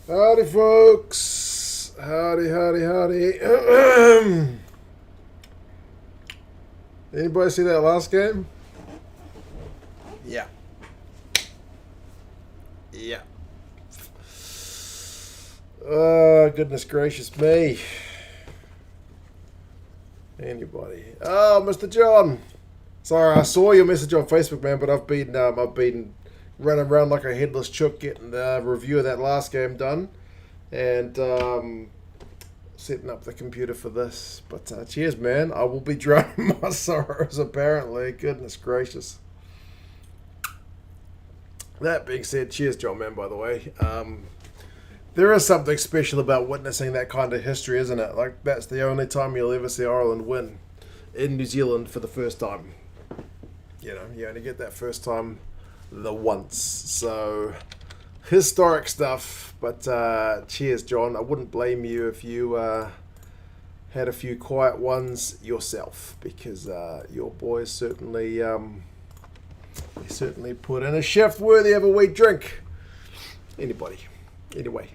Howdy, folks. Howdy, howdy, howdy. Anybody see that last game? Yeah. Yeah. Goodness gracious me. Anybody? Oh, Mr. John. Sorry, I saw your message on Facebook, man, but I've been running around like a headless chook getting the review of that last game done, and setting up the computer for this. But cheers, man. I will be drowning my sorrows, apparently. Goodness gracious. That being said, cheers, John, man, by the way. There is something special about witnessing that kind of history, isn't it? Like, that's the only time you'll ever see Ireland win in New Zealand for the first time. You know, you only get that first time the once. So, historic stuff. But cheers, John. I wouldn't blame you if you had a few quiet ones yourself, because your boys certainly they certainly put in a shift worthy of a wheat drink. Anybody. Anyway.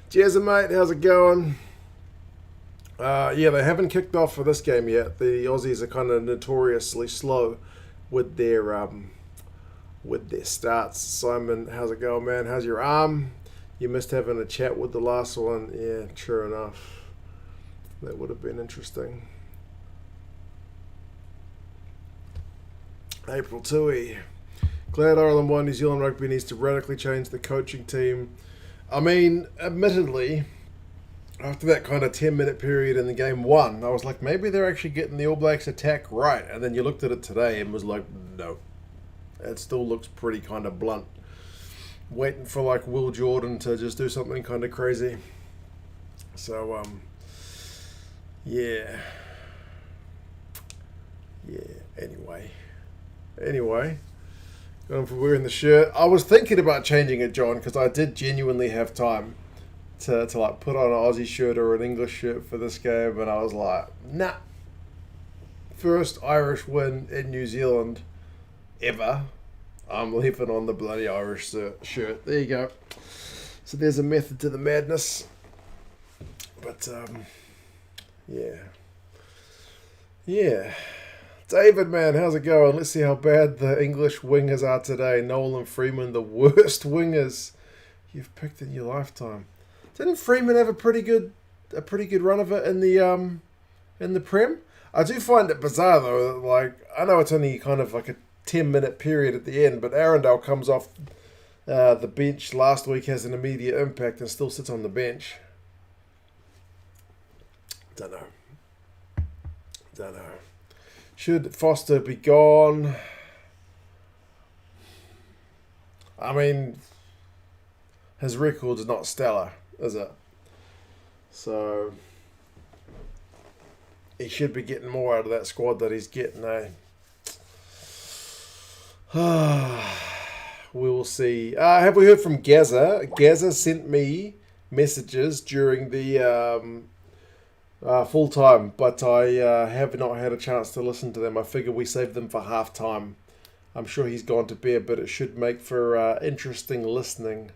Cheers, mate. How's it going? Yeah, they haven't kicked off for this game yet. The Aussies are kind of notoriously slow with their starts. Simon, how's it going, man? How's your arm? You missed having a chat with the last one. Yeah, true enough. That would have been interesting. April Tui. Glad Ireland won. New Zealand Rugby needs to radically change the coaching team. I mean, admittedly, after that kind of 10-minute period in the game one, I was like, maybe they're actually getting the All Blacks attack right. And then you looked at it today and was like, no. It still looks pretty kind of blunt. Waiting for like Will Jordan to just do something kind of crazy. So, yeah. Anyway. Going for wearing the shirt. I was thinking about changing it, John, because I did genuinely have time to like put on an Aussie shirt or an English shirt for this game, and I was like, nah. First Irish win in New Zealand ever. I'm leaving on the bloody Irish shirt. There you go. So there's a method to the madness. But yeah. David, man, how's it going? Let's see how bad the English wingers are today. Nolan Freeman, the worst wingers you've picked in your lifetime. Didn't Freeman have a pretty good run of it in the Prem? I do find it bizarre though. Like, I know it's only kind of like a 10-minute period at the end, but Arundel comes off the bench last week, has an immediate impact, and still sits on the bench. Don't know. Should Foster be gone? I mean, his record's not stellar, is it? So he should be getting more out of that squad that he's getting, eh? We will see. Have we heard from Gaza? Gaza sent me messages during the full time, but I have not had a chance to listen to them. I figure we saved them for half time. I'm sure he's gone to bed, but it should make for interesting listening,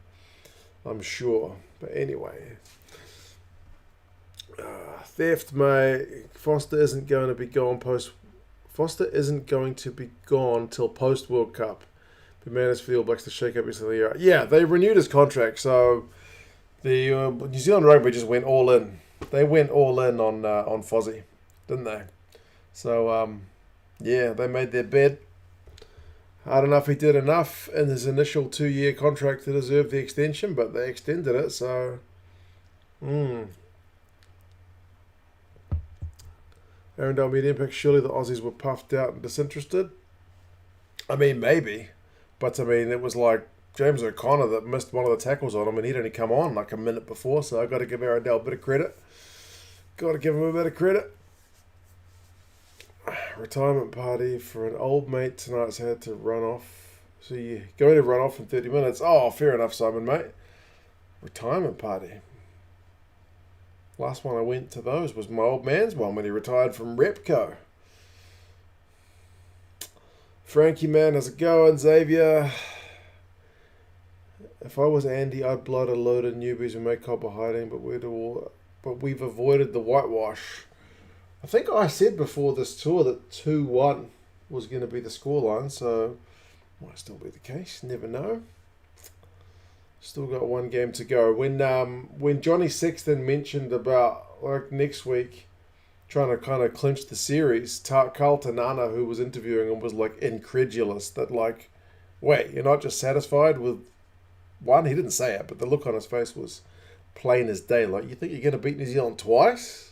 I'm sure. But anyway, theft, mate. Foster isn't going to be gone till post World Cup. But man, it's for the All Blacks to shake up recently. Yeah, they renewed his contract, so the New Zealand Rugby just went all in. They went all in on Fozzie, didn't they? So, yeah, they made their bed. I don't know if he did enough in his initial 2-year contract to deserve the extension, but they extended it, so... Arundel made impact. Surely the Aussies were puffed out and disinterested. I mean, maybe. But, I mean, it was like James O'Connor that missed one of the tackles on him, and he'd only come on like a minute before, so I've got to give Arundel a bit of credit. Got to give him a bit of credit. Retirement party for an old mate tonight's had to run off. So you're going to run off in 30 minutes. Oh, fair enough, Simon, mate. Retirement party. Last one I went to those was my old man's one when he retired from Repco. Frankie, man, how's it going? Xavier. If I was Andy, I'd blood a load of newbies and make copper hiding, but we've avoided the whitewash. I think I said before this tour that 2-1 was going to be the scoreline, so might still be the case. Never know. Still got one game to go. When Johnny Sexton mentioned about like next week trying to kind of clinch the series, Carl Tanana, who was interviewing him, was like incredulous that like, wait, you're not just satisfied with one? He didn't say it, but the look on his face was plain as day. Like, you think you're going to beat New Zealand twice?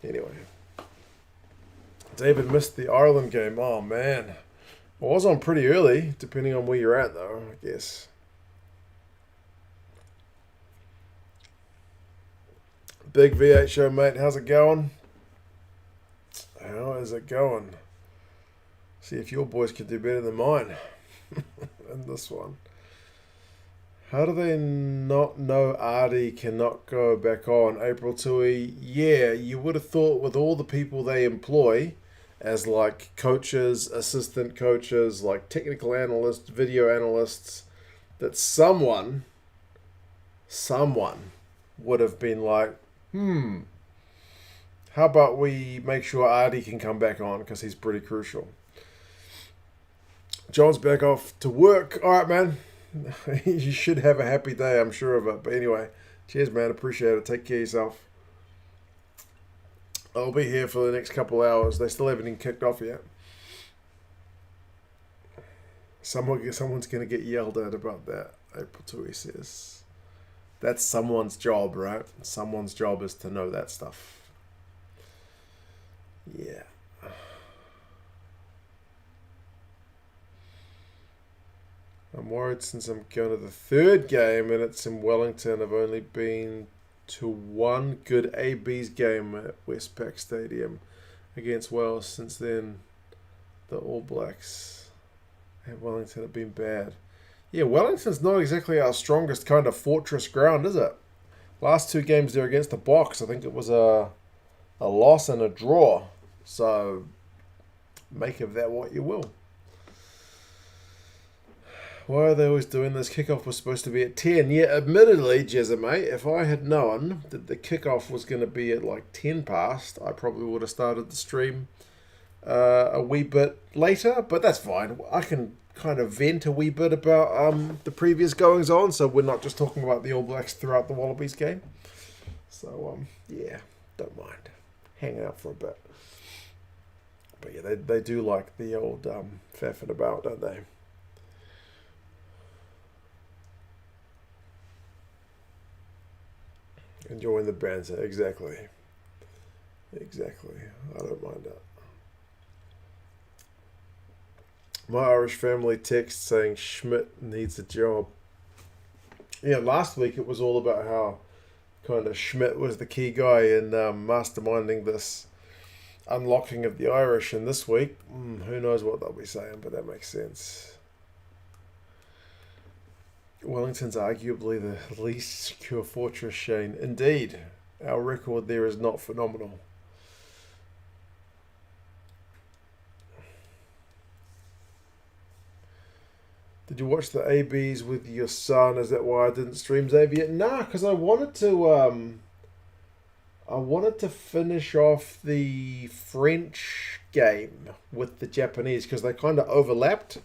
Anyway. David missed the Ireland game. Oh, man. I was on pretty early, depending on where you're at, though, I guess. Big V8 show, mate. How's it going? How is it going? See if your boys can do better than mine in this one. How do they not know Artie cannot go back on? April Tui, yeah, you would have thought with all the people they employ as like coaches, assistant coaches, like technical analysts, video analysts, that someone would have been like, how about we make sure Artie can come back on because he's pretty crucial. John's back off to work. All right, man. You should have a happy day, I'm sure of it. But anyway, cheers, man. Appreciate it. Take care of yourself. I'll be here for the next couple hours. They still haven't even kicked off yet. Someone's going to get yelled at about that, April Tui says. That's someone's job, right? Someone's job is to know that stuff. Yeah. I'm worried since I'm going to the third game and it's in Wellington. I've only been to one good AB's game at Westpac Stadium against Wales. Since then, the All Blacks at Wellington have been bad. Yeah, Wellington's not exactly our strongest kind of fortress ground, is it? Last two games there against the Box, I think it was a loss and a draw. So, make of that what you will. Why are they always doing this? Kickoff was supposed to be at 10. Yeah, admittedly, Jezza, if I had known that the kickoff was going to be at like 10 past, I probably would have started the stream a wee bit later. But that's fine. I can kind of vent a wee bit about the previous goings on, so we're not just talking about the All Blacks throughout the Wallabies game. So, yeah, don't mind hanging out for a bit. But yeah, they do like the old faffing about, don't they? Enjoying the banter, exactly. I don't mind that. My Irish family text saying Schmidt needs a job. Yeah, last week it was all about how kind of Schmidt was the key guy in masterminding this unlocking of the Irish. And this week, who knows what they'll be saying, but that makes sense. Wellington's arguably the least secure fortress, Shane. Indeed, our record there is not phenomenal. Did you watch the ABs with your son? Is that why I didn't stream Xavier? Nah, because I wanted to finish off the French game with the Japanese because they kind of overlapped.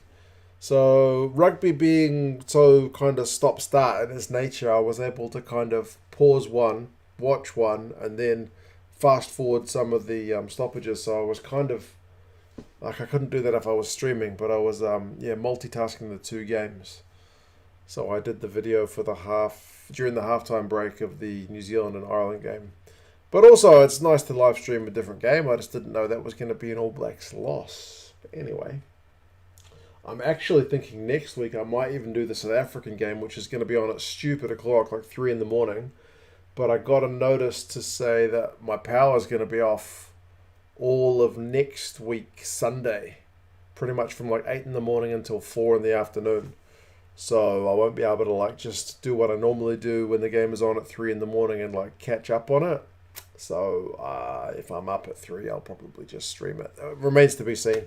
So rugby being so kind of stop-start in its nature, I was able to kind of pause one, watch one, and then fast forward some of the stoppages. So I was kind of like, I couldn't do that if I was streaming, but I was multitasking the two games. So I did the video for during the halftime break of the New Zealand and Ireland game. But also, it's nice to live stream a different game. I just didn't know that was going to be an All Blacks loss. But anyway, I'm actually thinking next week I might even do the South African game, which is going to be on at stupid o'clock, like 3 in the morning. But I got a notice to say that my power is going to be off all of next week, Sunday, pretty much from like 8 in the morning until 4 in the afternoon. So I won't be able to like just do what I normally do when the game is on at 3 in the morning and like catch up on it. So if I'm up at 3, I'll probably just stream it. It remains to be seen.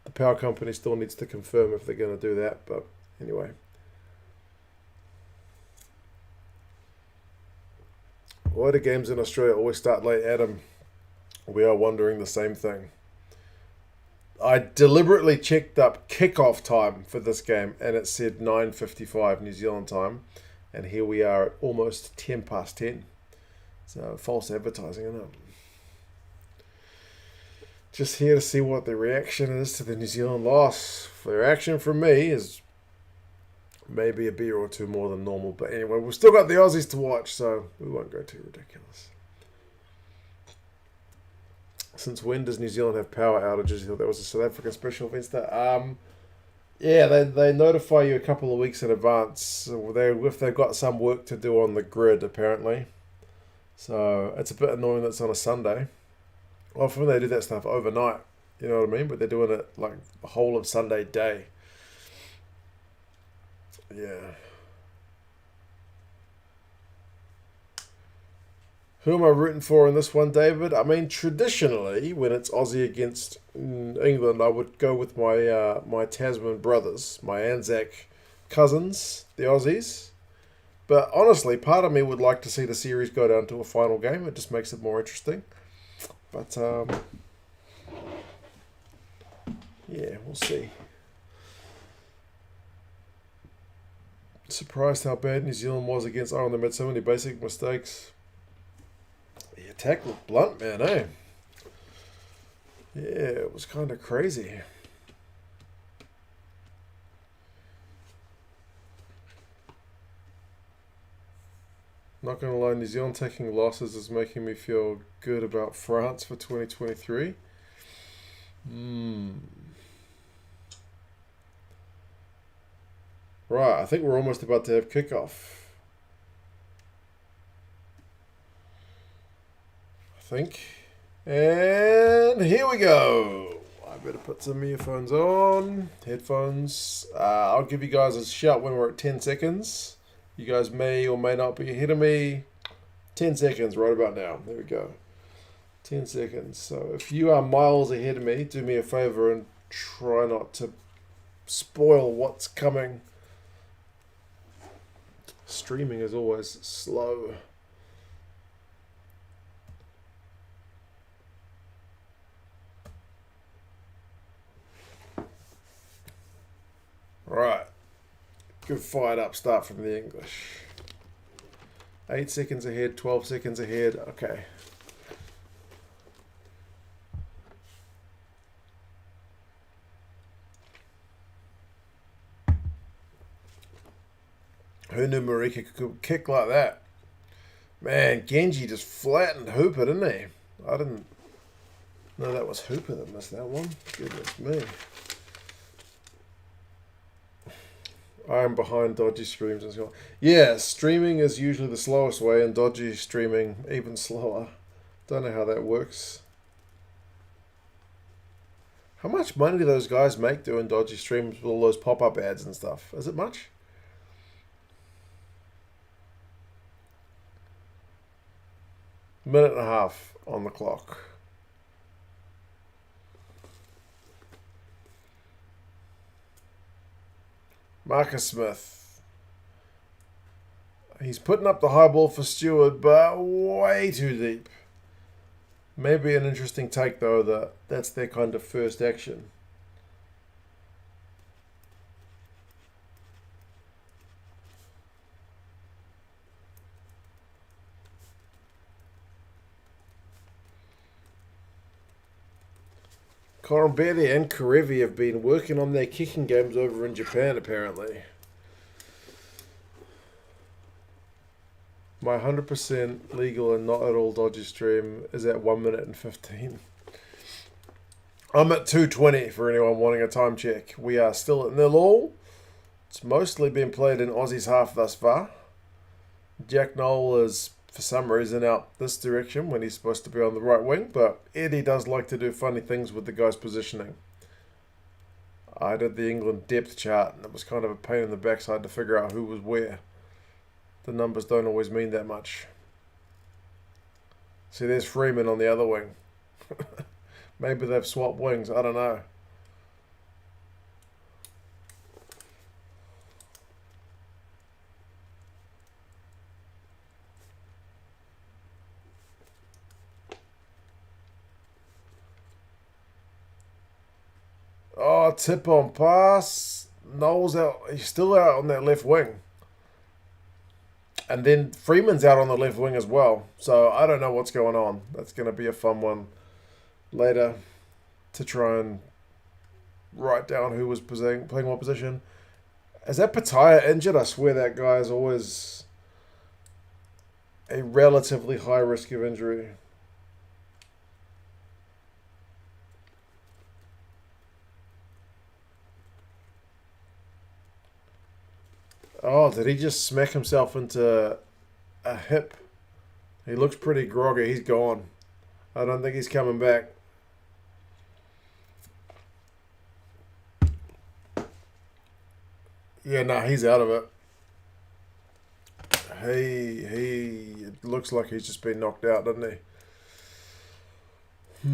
The power company still needs to confirm if they're going to do that. But anyway. Why do games in Australia always start late, Adam? We are wondering the same thing. I deliberately checked up kickoff time for this game, and it said 9:55 New Zealand time, and here we are at almost 10 past 10. So false advertising, isn't it? Just here to see what the reaction is to the New Zealand loss. The reaction from me is maybe a beer or two more than normal, but anyway, we've still got the Aussies to watch, so we won't go too ridiculous. Since when does New Zealand have power outages? That was a South African special event start. Yeah, they notify you a couple of weeks in advance if they've got some work to do on the grid, apparently. So it's a bit annoying that it's on a Sunday. Often they do that stuff overnight, you know what I mean? But they're doing it like the whole of Sunday day. Yeah. Who am I rooting for in this one, David? I mean, traditionally, when it's Aussie against England, I would go with my Tasman brothers, my Anzac cousins, the Aussies. But honestly, part of me would like to see the series go down to a final game. It just makes it more interesting. But, yeah, we'll see. Surprised how bad New Zealand was against Ireland. They made so many basic mistakes. The attack looked blunt, man, eh? Yeah, it was kind of crazy. Not going to lie, New Zealand taking losses is making me feel good about France for 2023. Right, I think we're almost about to have kickoff. I think. And here we go. I better put some earphones on. Headphones. I'll give you guys a shout when we're at 10 seconds. You guys may or may not be ahead of me. 10 seconds right about now. There we go. 10 seconds. So if you are miles ahead of me, do me a favor and try not to spoil what's coming. Streaming is always slow. Right. Good fired up start from the English. 8 seconds ahead, 12 seconds ahead. Okay. Who knew Marika could kick like that? Man, Genji just flattened Hooper, didn't he? I didn't know that was Hooper that missed that one. Goodness me. I am behind dodgy streams and so on. Yeah, streaming is usually the slowest way and dodgy streaming even slower. Don't know how that works. How much money do those guys make doing dodgy streams with all those pop-up ads and stuff? Is it much? Minute and a half on the clock. Marcus Smith. He's putting up the high ball for Stewart, but way too deep. Maybe an interesting take, though, that's their kind of first action. Corambetti and Karevi have been working on their kicking games over in Japan, apparently. My 100% legal and not at all dodgy stream is at 1 minute and 15. I'm at 2:20 for anyone wanting a time check. We are still at 0-0. It's mostly been played in Aussie's half thus far. Jack Noel is, for some reason, out this direction when he's supposed to be on the right wing, but Eddie does like to do funny things with the guy's positioning. I did the England depth chart, and it was kind of a pain in the backside to figure out who was where. The numbers don't always mean that much. See, there's Freeman on the other wing. Maybe they've swapped wings, I don't know. Oh, tip on pass. Noel's out. He's still out on that left wing. And then Freeman's out on the left wing as well. So I don't know what's going on. That's going to be a fun one later to try and write down who was playing what position. Is that Pataya injured? I swear that guy is always a relatively high risk of injury. Oh, did he just smack himself into a hip? He looks pretty groggy. He's gone. I don't think he's coming back. Yeah, no, he's out of it. It looks like he's just been knocked out, doesn't he?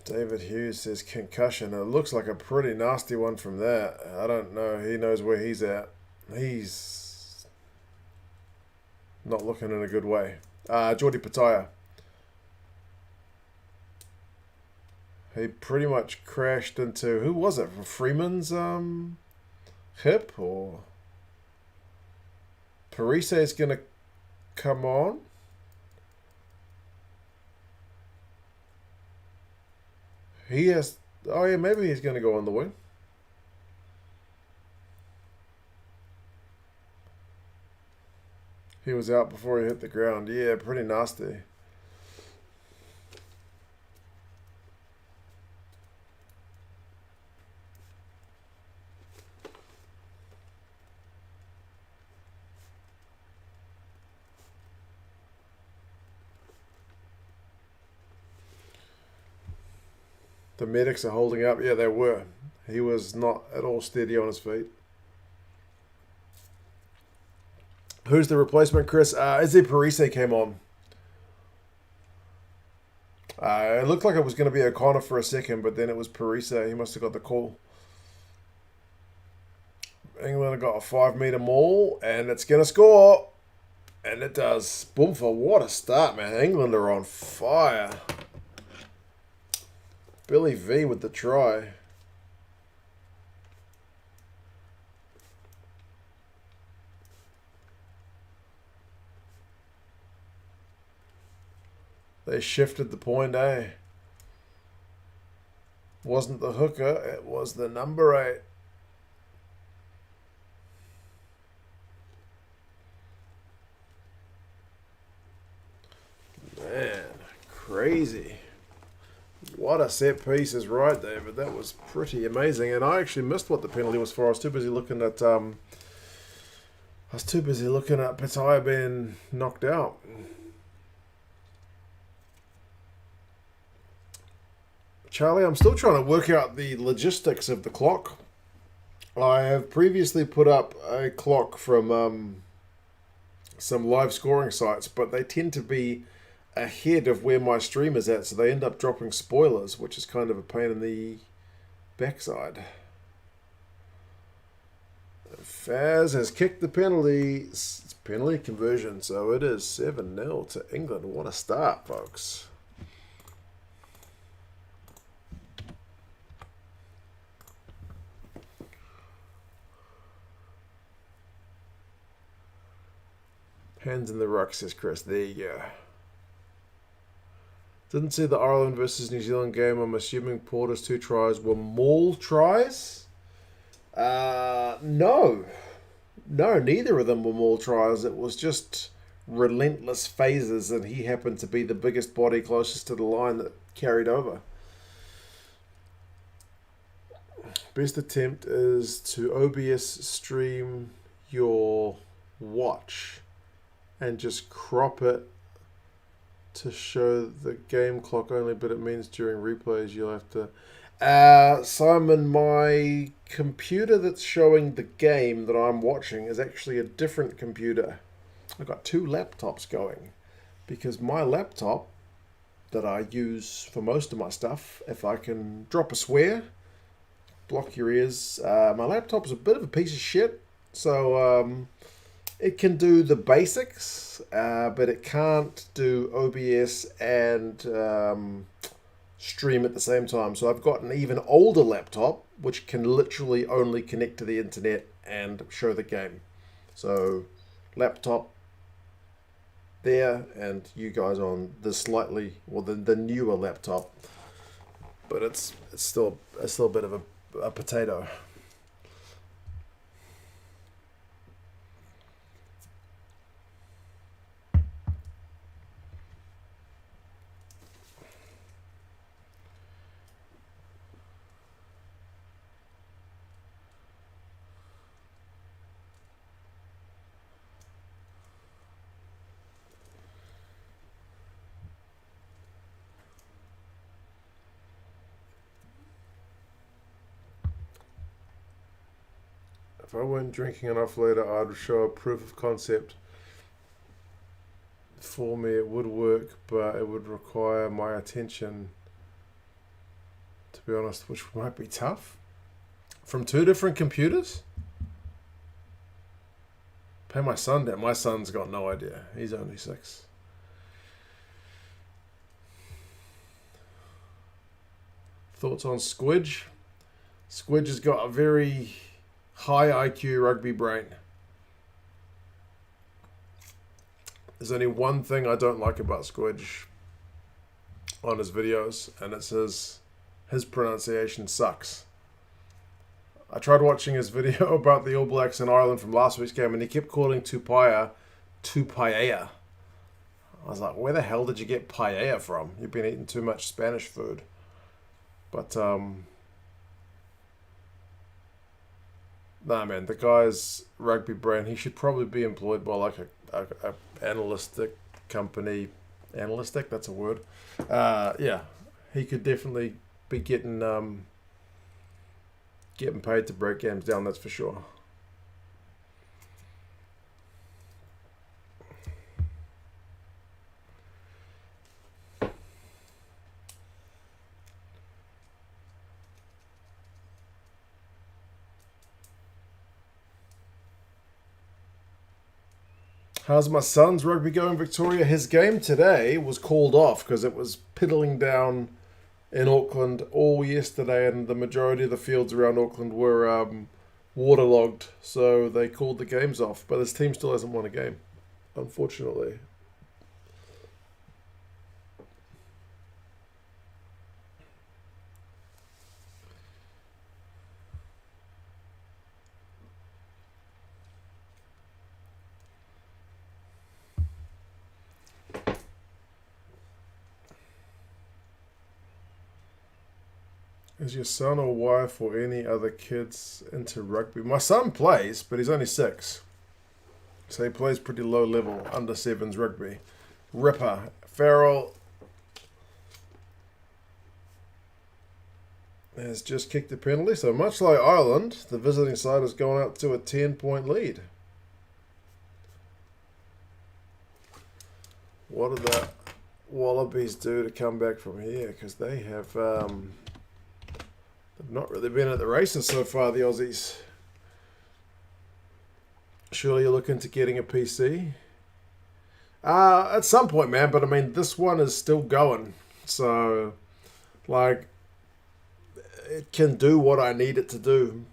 David Hughes says concussion. It looks like a pretty nasty one from that. I don't know. He knows where he's at. He's not looking in a good way. Jordi Pataya. He pretty much crashed into, who was it? Freeman's hip, or Parise is going to come on. He has, oh yeah, maybe he's going to go on the wing. He was out before he hit the ground. Yeah, pretty nasty. The medics are holding up. Yeah, they were. He was not at all steady on his feet. Who's the replacement, Chris? Izzy Parise came on. It looked like it was going to be O'Connor for a second, but then it was Parise. He must have got the call. England got a 5-metre maul, and it's going to score. And it does. Boomfa, what a start, man. England are on fire. Billy V with the try. They shifted the point, eh? Wasn't the hooker, it was the number 8. Man, crazy. What a set piece is right, David. That was pretty amazing. And I actually missed what the penalty was for. I was too busy looking at Pataya being knocked out. Charlie, I'm still trying to work out the logistics of the clock. I have previously put up a clock from some live scoring sites, but they tend to be ahead of where my stream is at, so they end up dropping spoilers, which is kind of a pain in the backside. Faz has kicked the penalty. It's penalty conversion, so it is 7-0 to England. What a start, folks. Hands in the ruck, says Chris. There you go. Didn't see the Ireland versus New Zealand game. I'm assuming Porter's 2 tries were maul tries? No. No, neither of them were maul tries. It was just relentless phases, and he happened to be the biggest body closest to the line that carried over. Best attempt is to OBS stream your watch and just crop it to show the game clock only, but it means during replays you'll have to... Simon, my computer that's showing the game that I'm watching is actually a different computer. I've got 2 laptops going because my laptop that I use for most of my stuff, if I can drop a swear, block your ears, my laptop's a bit of a piece of shit, so it can do the basics, but it can't do OBS and stream at the same time. So I've got an even older laptop, which can literally only connect to the internet and show the game. So laptop there, and you guys on the slightly, well, the newer laptop. But it's still a bit of a potato. If I weren't drinking enough later, I'd show a proof of concept. For me, it would work, but it would require my attention, to be honest, which might be tough. From 2 different computers? Pay my son down. My son's got no idea. He's only 6. Thoughts on Squidge? Squidge has got a very high IQ rugby brain. There's only one thing I don't like about Squidge on his videos, and it's his pronunciation sucks. I tried watching his video about the All Blacks in Ireland from last week's game, and he kept calling Tupaia Tupaia. I was like, where the hell did you get paella from? You've been eating too much Spanish food. But nah, man, the guy's rugby brain, he should probably be employed by like a analytic company. Analytic, that's a word. Yeah, he could definitely be getting paid to break games down, that's for sure. How's my son's rugby going, Victoria? His game today was called off because it was piddling down in Auckland all yesterday, and the majority of the fields around Auckland were waterlogged, so they called the games off. But his team still hasn't won a game, unfortunately. Is your son or wife or any other kids into rugby? My son plays, but he's only 6. So he plays pretty low level, under 7s rugby. Ripper. Farrell has just kicked a penalty. So much like Ireland, the visiting side has gone out to a 10-point lead. What did the Wallabies do to come back from here? Because they have... they've not really been at the races so far, the Aussies. Surely you're looking to getting a PC? At some point, man, but I mean, this one is still going. So, like, it can do what I need it to do.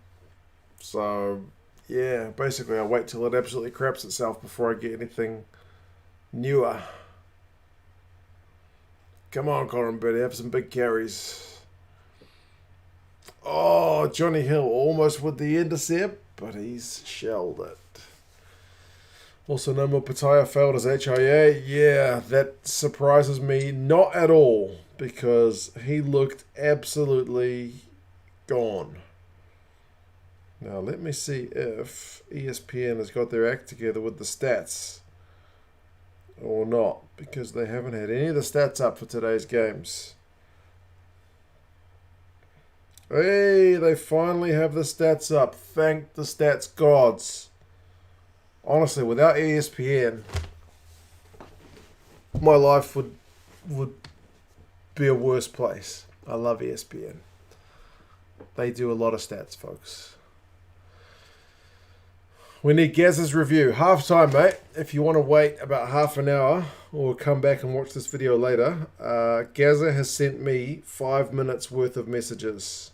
So, yeah, basically I wait till it absolutely craps itself before I get anything newer. Come on, Corin Betty, have some big carries. Oh, Johnny Hill almost with the intercept, but he's shelled it. Also, no more Pattaya failed as HIA. Yeah, that surprises me not at all, because he looked absolutely gone. Now, let me see if ESPN has got their act together with the stats or not, because they haven't had any of the stats up for today's games. Hey, they finally have the stats up. Thank the stats gods. Honestly, without ESPN, my life would be a worse place. I love ESPN. They do a lot of stats, folks. We need Gaz's review. Half time, mate. If you want to wait about half an hour or come back and watch this video later, Gaza has sent me 5 minutes worth of messages.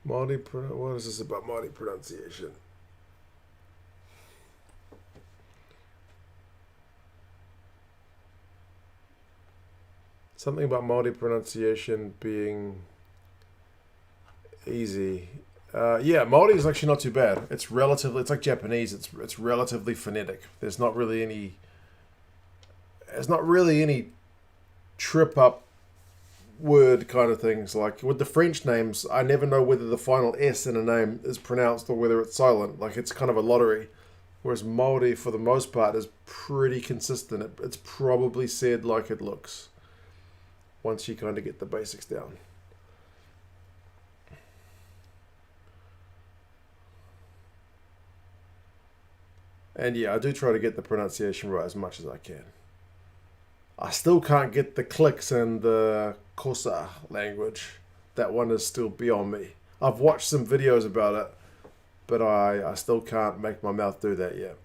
What is this about Māori pronunciation? Something about Māori pronunciation being easy. Yeah, Māori is actually not too bad. It's like Japanese. It's relatively phonetic. There's not really any trip up word kind of things. Like with the French names, I never know whether the final S in a name is pronounced or whether it's silent. Like it's kind of a lottery. Whereas Māori, for the most part, is pretty consistent. It's probably said like it looks, once you kind of get the basics down. And yeah, I do try to get the pronunciation right as much as I can. I still can't get the clicks and the Kosa language. That one is still beyond me. I've watched some videos about it, but I still can't make my mouth do that yet.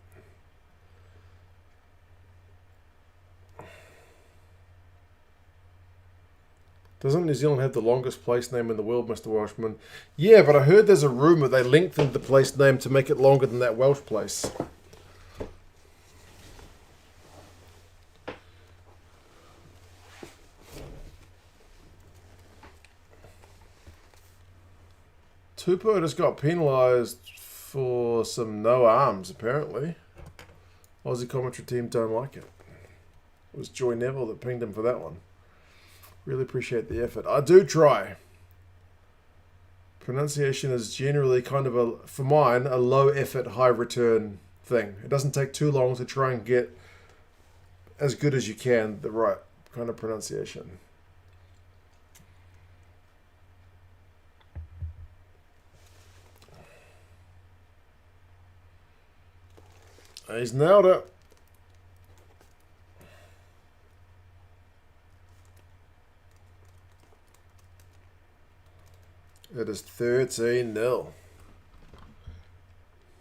Doesn't New Zealand have the longest place name in the world, Mr. Welshman? Yeah, but I heard there's a rumour they lengthened the place name to make it longer than that Welsh place. Tupou just got penalised for some no arms, apparently. Aussie commentary team don't like it. It was Joy Neville that pinged him for that one. Really appreciate the effort. I do try. Pronunciation is generally kind of, for mine, a low effort, high return thing. It doesn't take too long to try and get as good as you can the right kind of pronunciation. He's nailed it. It is 13-0.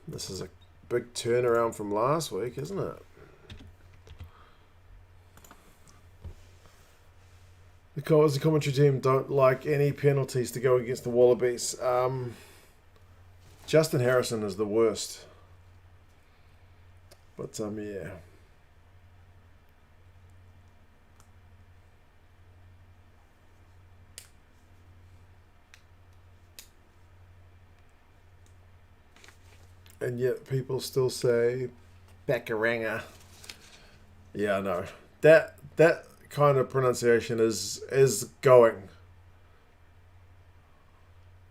This is a big turnaround from last week, isn't it? The Aussie commentary team don't like any penalties to go against the Wallabies. Justin Harrison is the worst. But, yeah. And yet people still say Bakaranga. Yeah, I know. That kind of pronunciation is going.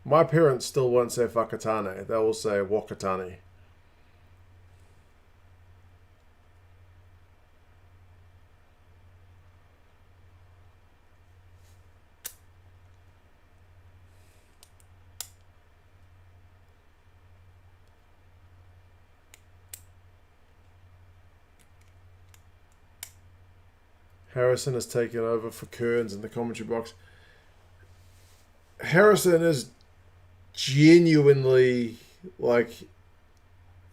My parents still won't say Whakatane. They will say Wakatane. Harrison has taken over for Kearns in the commentary box. Harrison is genuinely,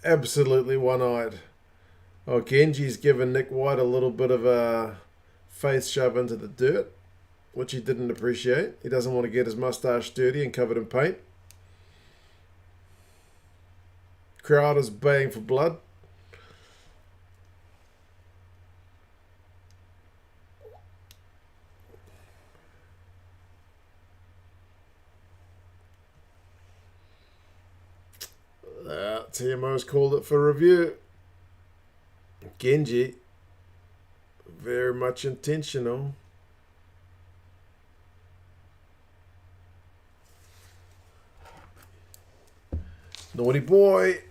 absolutely one-eyed. Oh, Genji's given Nick White a little bit of a face shove into the dirt, which he didn't appreciate. He doesn't want to get his mustache dirty and covered in paint. Crowd is baying for blood. TMO's called it for review. Genji, very much intentional. Naughty boy.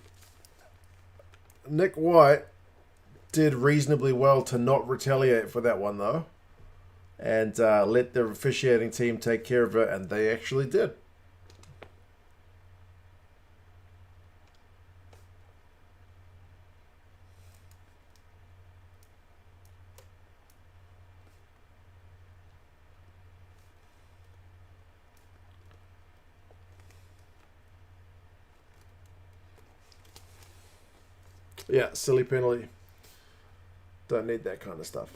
Nick White did reasonably well to not retaliate for that one, though. And let the officiating team take care of it, and they actually did. Yeah, silly penalty. Don't need that kind of stuff.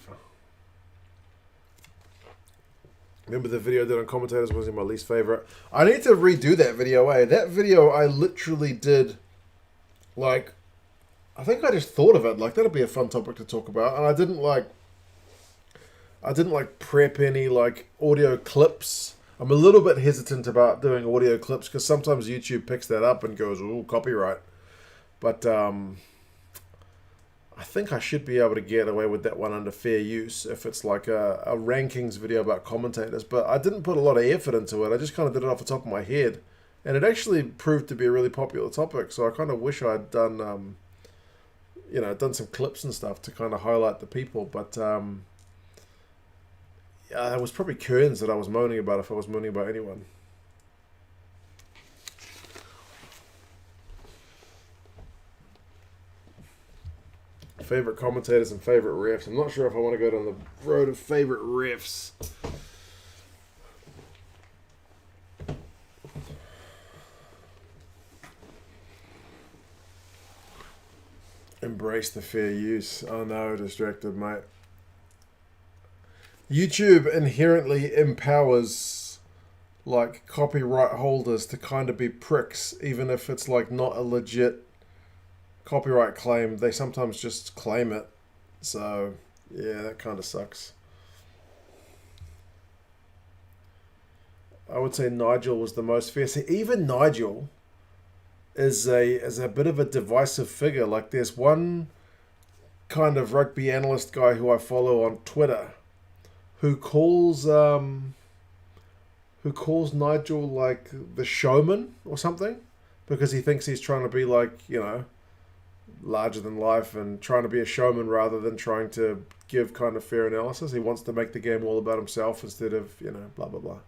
Remember the video I did on commentators wasn't my least favorite. I need to redo that video, eh? That video I literally did, like, I think I just thought of it. Like, that'd be a fun topic to talk about. And I didn't prep any, like, audio clips. I'm a little bit hesitant about doing audio clips because sometimes YouTube picks that up and goes, ooh, copyright. But, I think I should be able to get away with that one under fair use if it's like a rankings video about commentators. But I didn't put a lot of effort into it. I just kind of did it off the top of my head. And it actually proved to be a really popular topic. So I kind of wish I'd done, done some clips and stuff to kind of highlight the people. But it was probably Kearns that I was moaning about if I was moaning about anyone. Favorite commentators and favorite refs. I'm not sure if I want to go down the road of favorite refs. Embrace the fair use. Oh no, distracted, mate. YouTube inherently empowers like copyright holders to kind of be pricks, even if it's like not a legit copyright claim. They sometimes just claim it. So yeah, that kind of sucks. I would say Nigel was the most fair. See, even Nigel is a bit of a divisive figure. Like there's one kind of rugby analyst guy who I follow on Twitter who calls Nigel like the showman or something because he thinks he's trying to be like, larger than life and trying to be a showman rather than trying to give kind of fair analysis. He wants to make the game all about himself instead of, blah, blah, blah.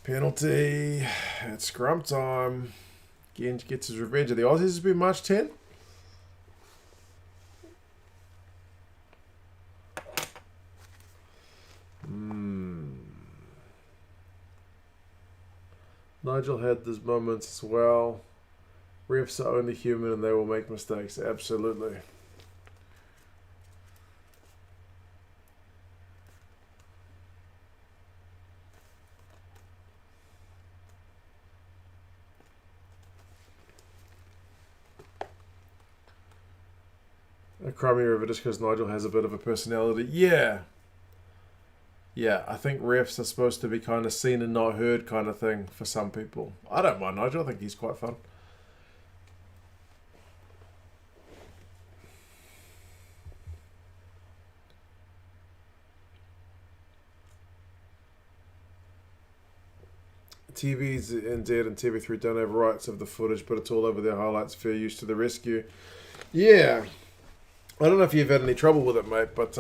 Penalty. It's scrum time. Genge gets his revenge. Are the Aussies has been March 10? Nigel had these moments as well. Refs are only human and they will make mistakes. Absolutely. A crummy river just because Nigel has a bit of a personality. Yeah. Yeah, I think refs are supposed to be kind of seen and not heard kind of thing for some people. I don't mind Nigel. I think he's quite fun. TV's indeed and TV3 don't have rights of the footage, but it's all over their highlights. Fair use to the rescue. Yeah. I don't know if you've had any trouble with it, mate, but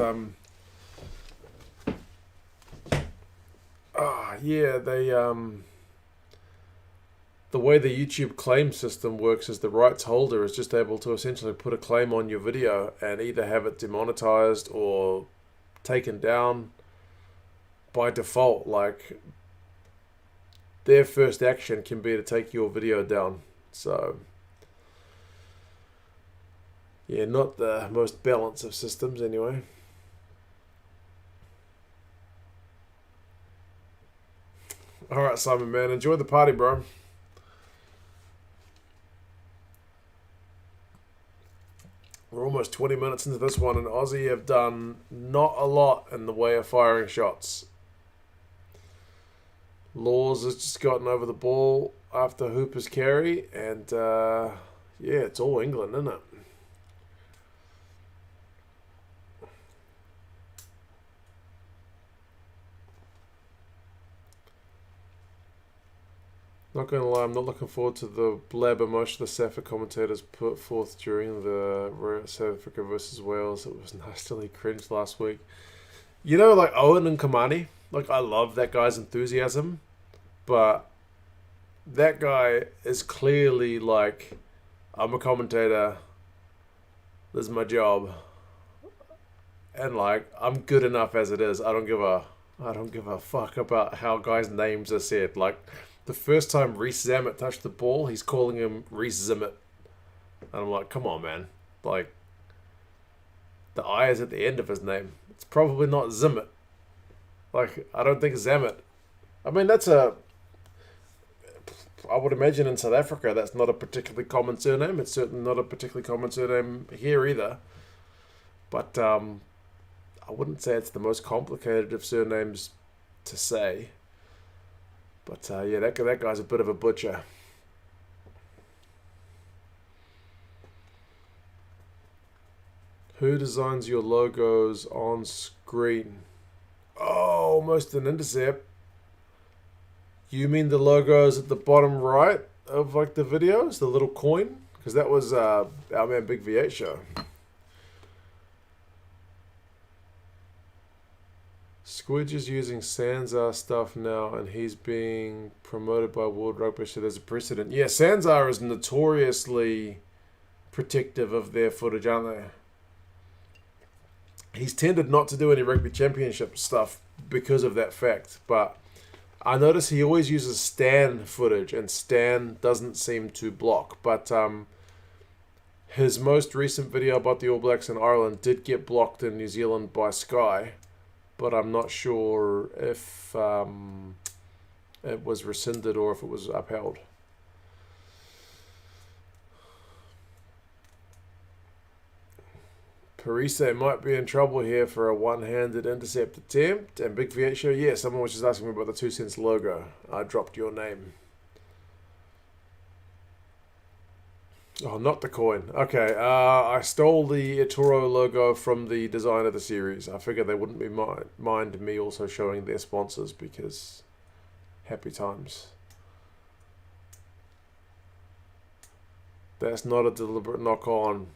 yeah, they the way the YouTube claim system works is the rights holder is just able to essentially put a claim on your video and either have it demonetized or taken down by default. Like their first action can be to take your video down. So yeah, not the most balanced of systems anyway. All right, Simon, man. Enjoy the party, bro. We're almost 20 minutes into this one, and Aussie have done not a lot in the way of firing shots. Laws has just gotten over the ball after Hooper's carry, and yeah, it's all England, isn't it? Not going to lie, I'm not looking forward to the blabber most of the Safa commentators put forth during the South Africa versus Wales. It was nastily cringe last week. Like Owen and Kamani, like I love that guy's enthusiasm, but that guy is clearly like, I'm a commentator, This is my job. And like, I'm good enough as it is. I don't give a fuck about how guys' names are said. Like, the first time Reese Zammit touched the ball, he's calling him Reese Zimmit. And I'm like, come on, man. Like, the I is at the end of his name. It's probably not Zimmit. Like, I don't think Zammit. I mean, I would imagine in South Africa, that's not a particularly common surname. It's certainly not a particularly common surname here either. But I wouldn't say it's the most complicated of surnames to say. But yeah, that guy's a bit of a butcher. Who designs your logos on screen? Oh, almost an intercept. You mean the logos at the bottom right of like the videos, the little coin? Because that was our man Big V8 show. Squidge is using Sanzar stuff now, and he's being promoted by World Rugby, so there's a precedent. Yeah, Sanzar is notoriously protective of their footage, aren't they? He's tended not to do any rugby championship stuff because of that fact, but I notice he always uses Stan footage, and Stan doesn't seem to block. But his most recent video about the All Blacks in Ireland did get blocked in New Zealand by Sky, but I'm not sure if it was rescinded or if it was upheld. Parise might be in trouble here for a one-handed intercept attempt. And Big V8 show, yeah, someone was just asking me about the 2 cents logo. I dropped your name. Oh, not the coin. Okay, I stole the Etoro logo from the design of the series. I figured they wouldn't be mind me also showing their sponsors because happy times. That's not a deliberate knock-on.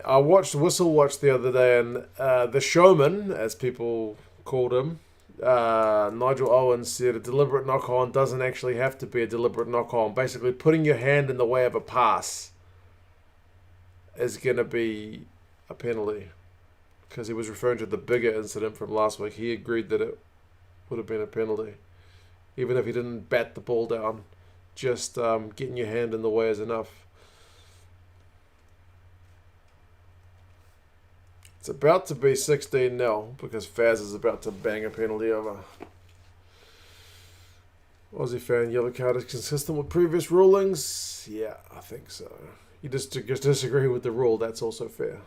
I watched Whistle Watch the other day, and the showman, as people called him, Nigel Owens, said a deliberate knock-on doesn't actually have to be a deliberate knock-on. Basically, putting your hand in the way of a pass is going to be a penalty. Because he was referring to the bigger incident from last week. He agreed that it would have been a penalty. Even if he didn't bat the ball down, just getting your hand in the way is enough. It's about to be 16-0 because Faz is about to bang a penalty over. Aussie fan, yellow card is consistent with previous rulings? Yeah, I think so. You just disagree with the rule, that's also fair.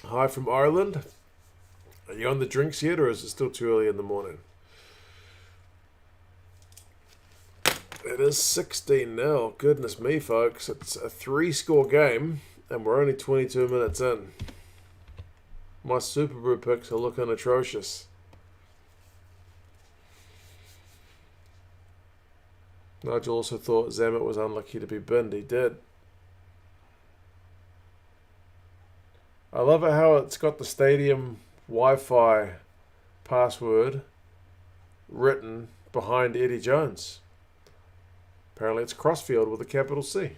Hi from Ireland. Are you on the drinks yet, or is it still too early in the morning? It is 16-0. Goodness me, folks. It's a 3-score game, and we're only 22 minutes in. My Super Brew picks are looking atrocious. Nigel also thought Zammit was unlucky to be binned. He did. I love it how it's got the stadium Wi-Fi password written behind Eddie Jones. Apparently it's Crossfield with a capital C.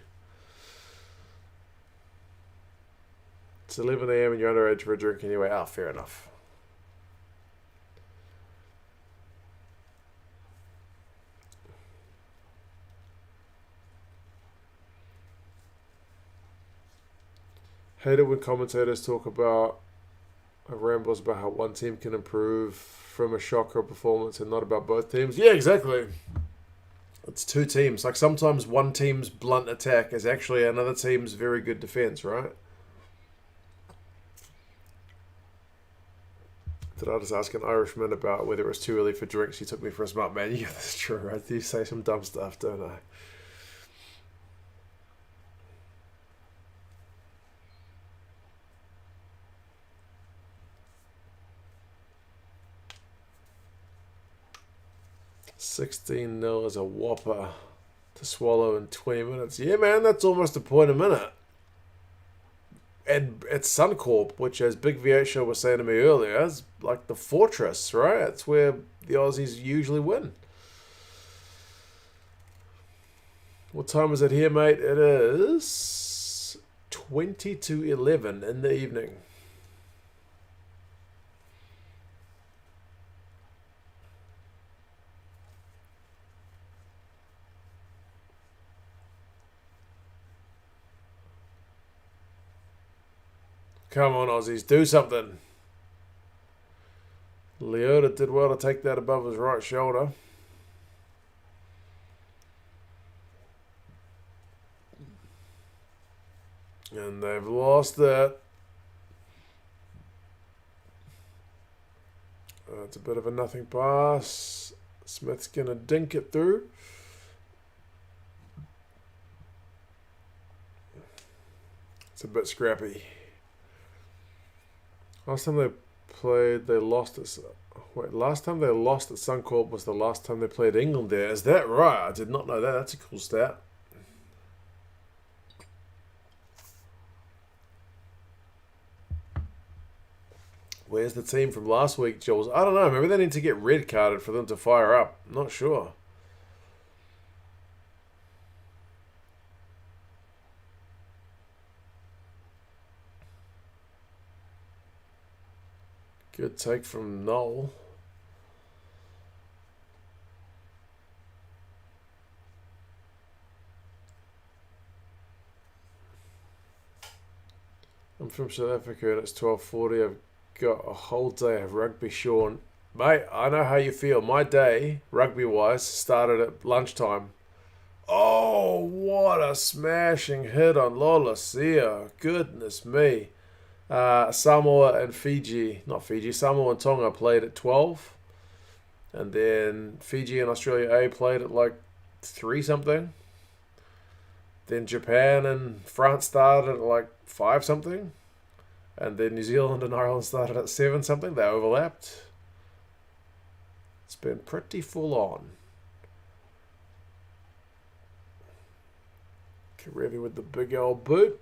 It's 11 a.m. and you're underage for a drink anyway. Ah, fair enough. Hate it when commentators talk about rambles about how one team can improve from a shocker performance and not about both teams. Yeah, exactly. It's 2 teams. Like sometimes one team's blunt attack is actually another team's very good defense, right? Did I just ask an Irishman about whether it was too early for drinks? He took me for a smart man. Yeah, that's true. I do say some dumb stuff, don't I? $16 is a whopper to swallow in 20 minutes. Yeah, man, that's almost a point a minute. And it's Suncorp, which, as Big VH was saying to me earlier, is like the fortress, right? It's where the Aussies usually win. What time is it here, mate? It is 20 to 11 in the evening. Come on, Aussies, do something. Leota did well to take that above his right shoulder. And they've lost that. It's a bit of a nothing pass. Smith's going to dink it through. It's a bit scrappy. Last time they played, they lost it. Wait, last time they lost at Suncorp was the last time they played England there. Is that right? I did not know that. That's a cool stat. Where's the team from last week, Jules? I don't know. Maybe they need to get red carded for them to fire up. Not sure. Good take from Noel. I'm from South Africa and it's 12:40. I've got a whole day of rugby, Sean. Mate, I know how you feel. My day, rugby-wise, started at lunchtime. Oh, what a smashing hit on Lolasia. Goodness me. Samoa and Fiji, not Fiji, Samoa and Tonga played at 12. And then Fiji and Australia A played at like 3 something. Then Japan and France started at like 5 something. And then New Zealand and Ireland started at 7 something. They overlapped. It's been pretty full on. Karevi with the big old boot.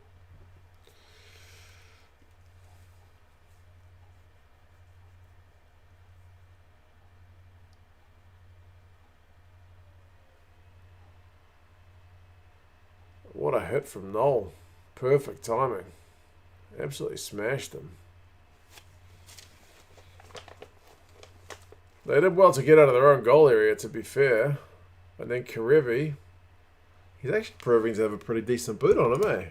What a hit from Noel. Perfect timing. Absolutely smashed him. They did well to get out of their own goal area, to be fair. And then Karevi, he's actually proving to have a pretty decent boot on him, eh?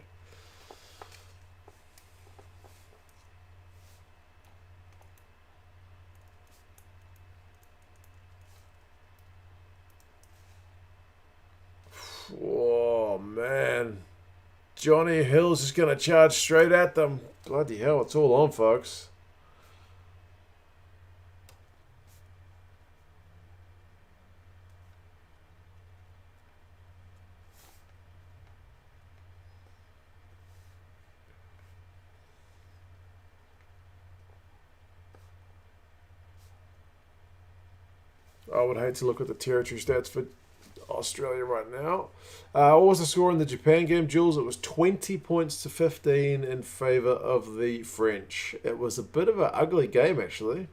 Oh, man. Johnny Hill's just going to charge straight at them. Bloody hell, it's all on, folks. I would hate to look at the territory stats for Australia right now. What was the score in the Japan game, Jules? It was 20 points to 15 in favour of the French. It was a bit of an ugly game, actually.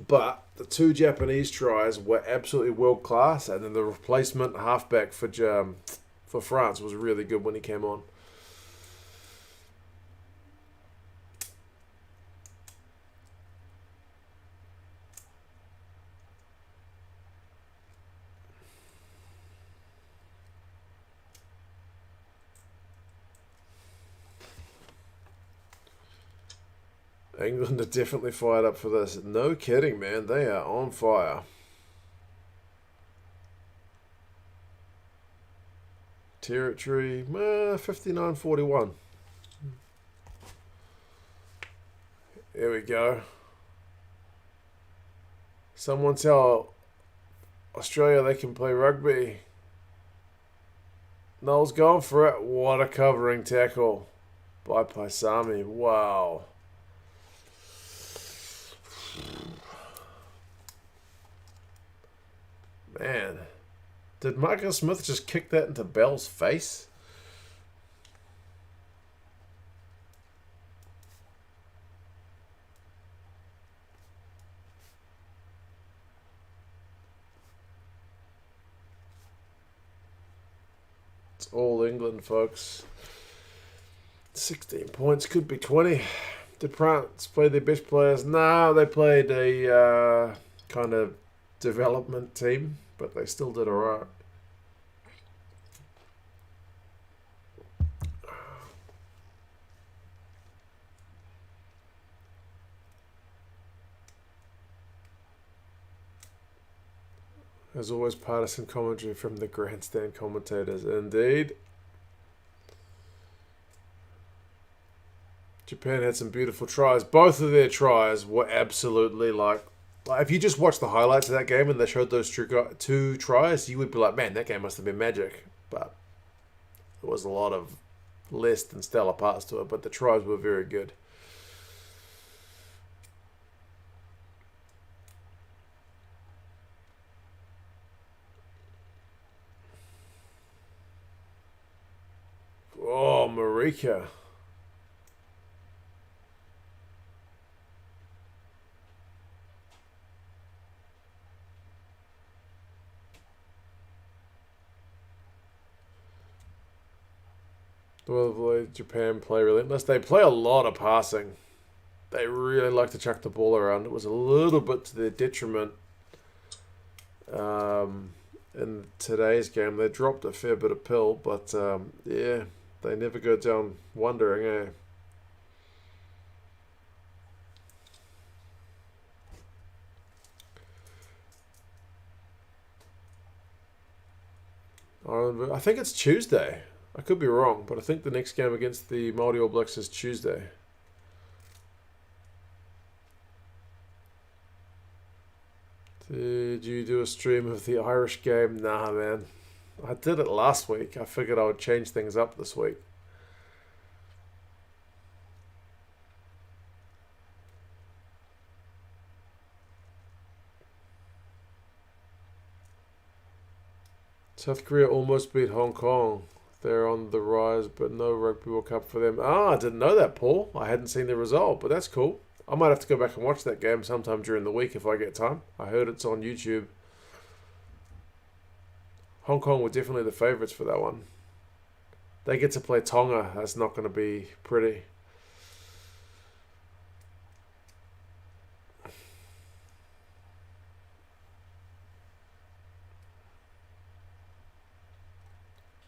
But the 2 Japanese tries were absolutely world class, and then the replacement halfback for France was really good when he came on. England are definitely fired up for this. No kidding, man. They are on fire. Territory, 59-41. Here we go. Someone tell Australia they can play rugby. Noel's gone for it. What a covering tackle by Paisami. Wow. Man, did Marcus Smith just kick that into Bell's face? It's all England, folks. 16 points, could be 20. Did France play their best players? No, they played a kind of development team, but they still did alright. As always, partisan commentary from the grandstand commentators. Indeed. Japan had some beautiful tries. Both of their tries were absolutely like if you just watch the highlights of that game and they showed those two tries, you would be like, man, that game must have been magic. But there was a lot of less than stellar parts to it, but the tries were very good. Oh, Marika. Well, Japan play relentless. They play a lot of passing. They really like to chuck the ball around. It was a little bit to their detriment in today's game. They dropped a fair bit of pill, but yeah, they never go down wondering, eh? Ireland, I think it's Tuesday. I could be wrong, but I think the next game against the Māori All Blacks is Tuesday. Did you do a stream of the Irish game? Nah, man. I did it last week. I figured I would change things up this week. South Korea almost beat Hong Kong. They're on the rise, but no Rugby World Cup for them. I didn't know that, Paul. I hadn't seen the result, but that's cool. I might have to go back and watch that game sometime during the week if I get time. I heard it's on YouTube. Hong Kong were definitely the favourites for that one. They get to play Tonga. That's not going to be pretty.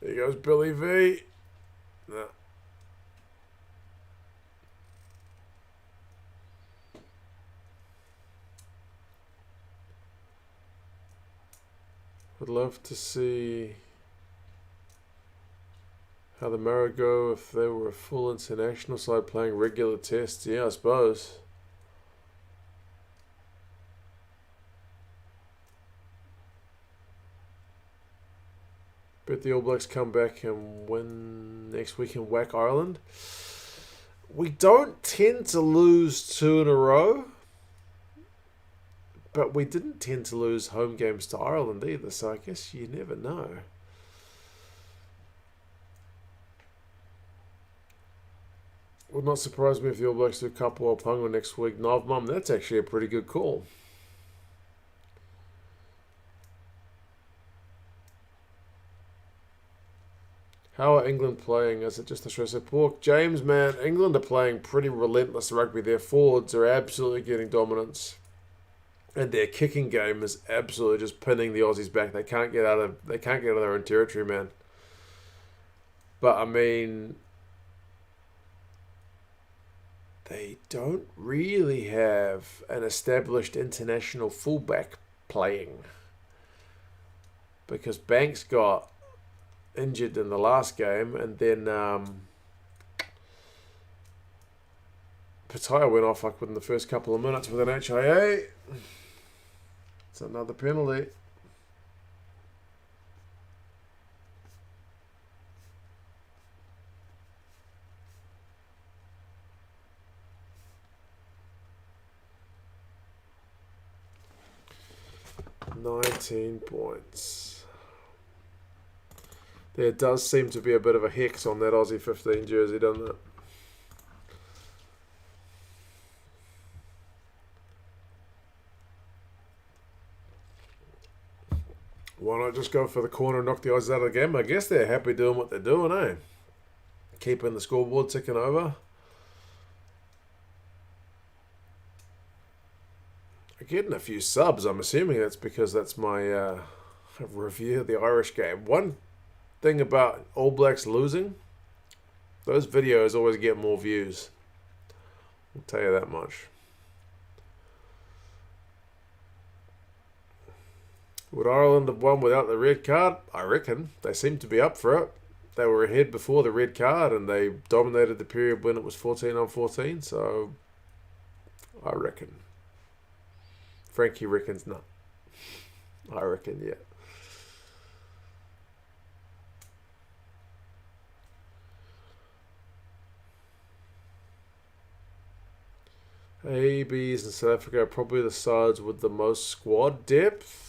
There goes Billy V. Nah. Would love to see how the Mara go if they were a full international side playing regular tests. Yeah, I suppose. Bet the All Blacks come back and win next week and whack Ireland. We don't tend to lose two in a row, but we didn't tend to lose home games to Ireland either, so I guess you never know. Would not surprise me if the All Blacks do Kapua Punga next week. Nav Mum, that's actually a pretty good call. How are England playing? Is it just a stress of pork? James, man, England are playing pretty relentless rugby. Their forwards are absolutely getting dominance. And their kicking game is absolutely just pinning the Aussies back. They can't get out of their own territory, man. But I mean, they don't really have an established international fullback playing. Because Banks got injured in the last game, and then Pataya went off like within the first couple of minutes with an HIA. It's another penalty. $19 points. There does seem to be a bit of a hex on that Aussie 15 jersey, doesn't it? Why not just go for the corner and knock the Aussies out of the game? I guess they're happy doing what they're doing, eh? Keeping the scoreboard ticking over. Getting a few subs. I'm assuming that's because that's my review of the Irish game. One thing about All Blacks losing, those videos always get more views. I'll tell you that much. Would Ireland have won without the red card? I reckon. They seemed to be up for it. They were ahead before the red card and they dominated the period when it was 14-14, so I reckon. Frankie reckons not. I reckon, yeah. A, Bs in South Africa are probably the sides with the most squad depth.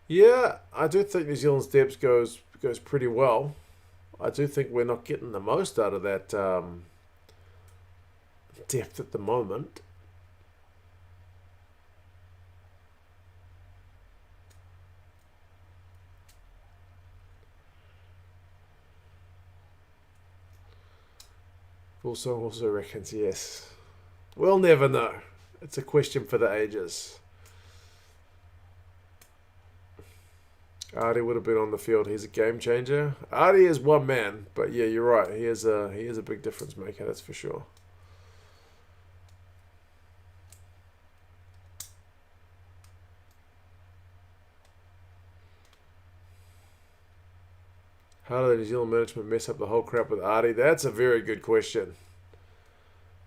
Yeah, I do think New Zealand's depth goes pretty well. I do think we're not getting the most out of that depth at the moment. Also reckons yes. We'll never know. It's a question for the ages. Artie would have been on the field. He's a game changer. Artie is one man, but yeah, you're right. He is a big difference maker. That's for sure. How did the New Zealand management mess up the whole crap with Artie? That's a very good question.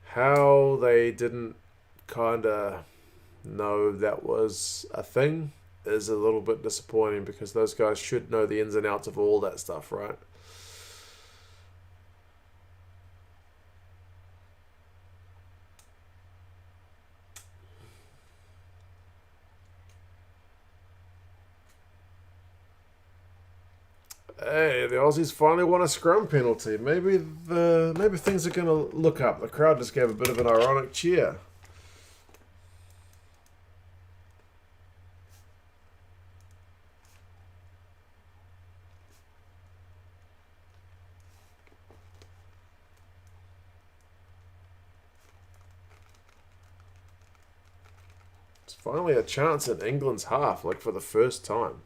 How they didn't kind of know that was a thing is a little bit disappointing because those guys should know the ins and outs of all that stuff, right? Hey, the Aussies finally won a scrum penalty. Maybe things are going to look up. The crowd just gave a bit of an ironic cheer. It's finally a chance in England's half, like for the first time.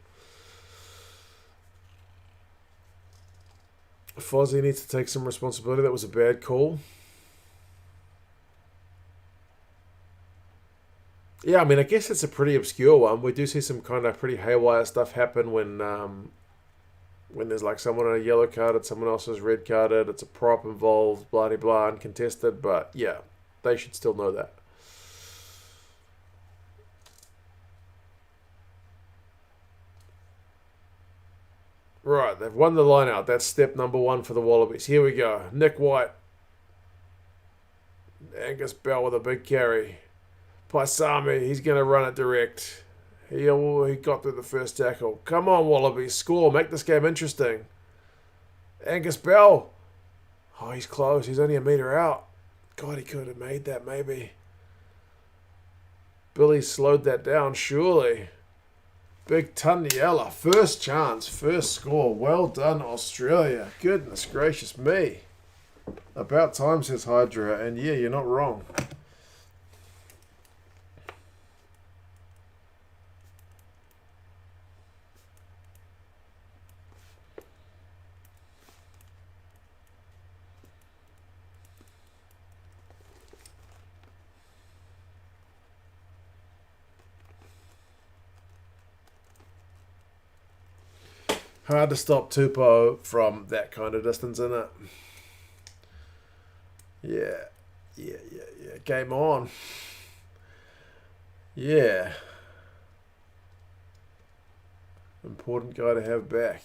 Fozzie needs to take some responsibility. That was a bad call. Yeah, I mean, I guess it's a pretty obscure one. We do see some kind of pretty haywire stuff happen when there's like someone on a yellow carded, someone else is red carded, it's a prop involved, blah, blah, blah, uncontested. But yeah, they should still know that. Right, they've won the line out. That's step number one for the Wallabies. Here we go. Nick White. Angus Bell with a big carry. Paisami, he's going to run it direct. He got through the first tackle. Come on, Wallabies. Score. Make this game interesting. Angus Bell. Oh, he's close. He's only a metre out. God, he could have made that maybe. Billy slowed that down, surely. Big Tundiella, first chance, first score. Well done, Australia. Goodness gracious me. About time, says Hydra, and yeah, you're not wrong. Hard to stop Tupou from that kind of distance, isn't it? Yeah. Game on. Yeah. Important guy to have back.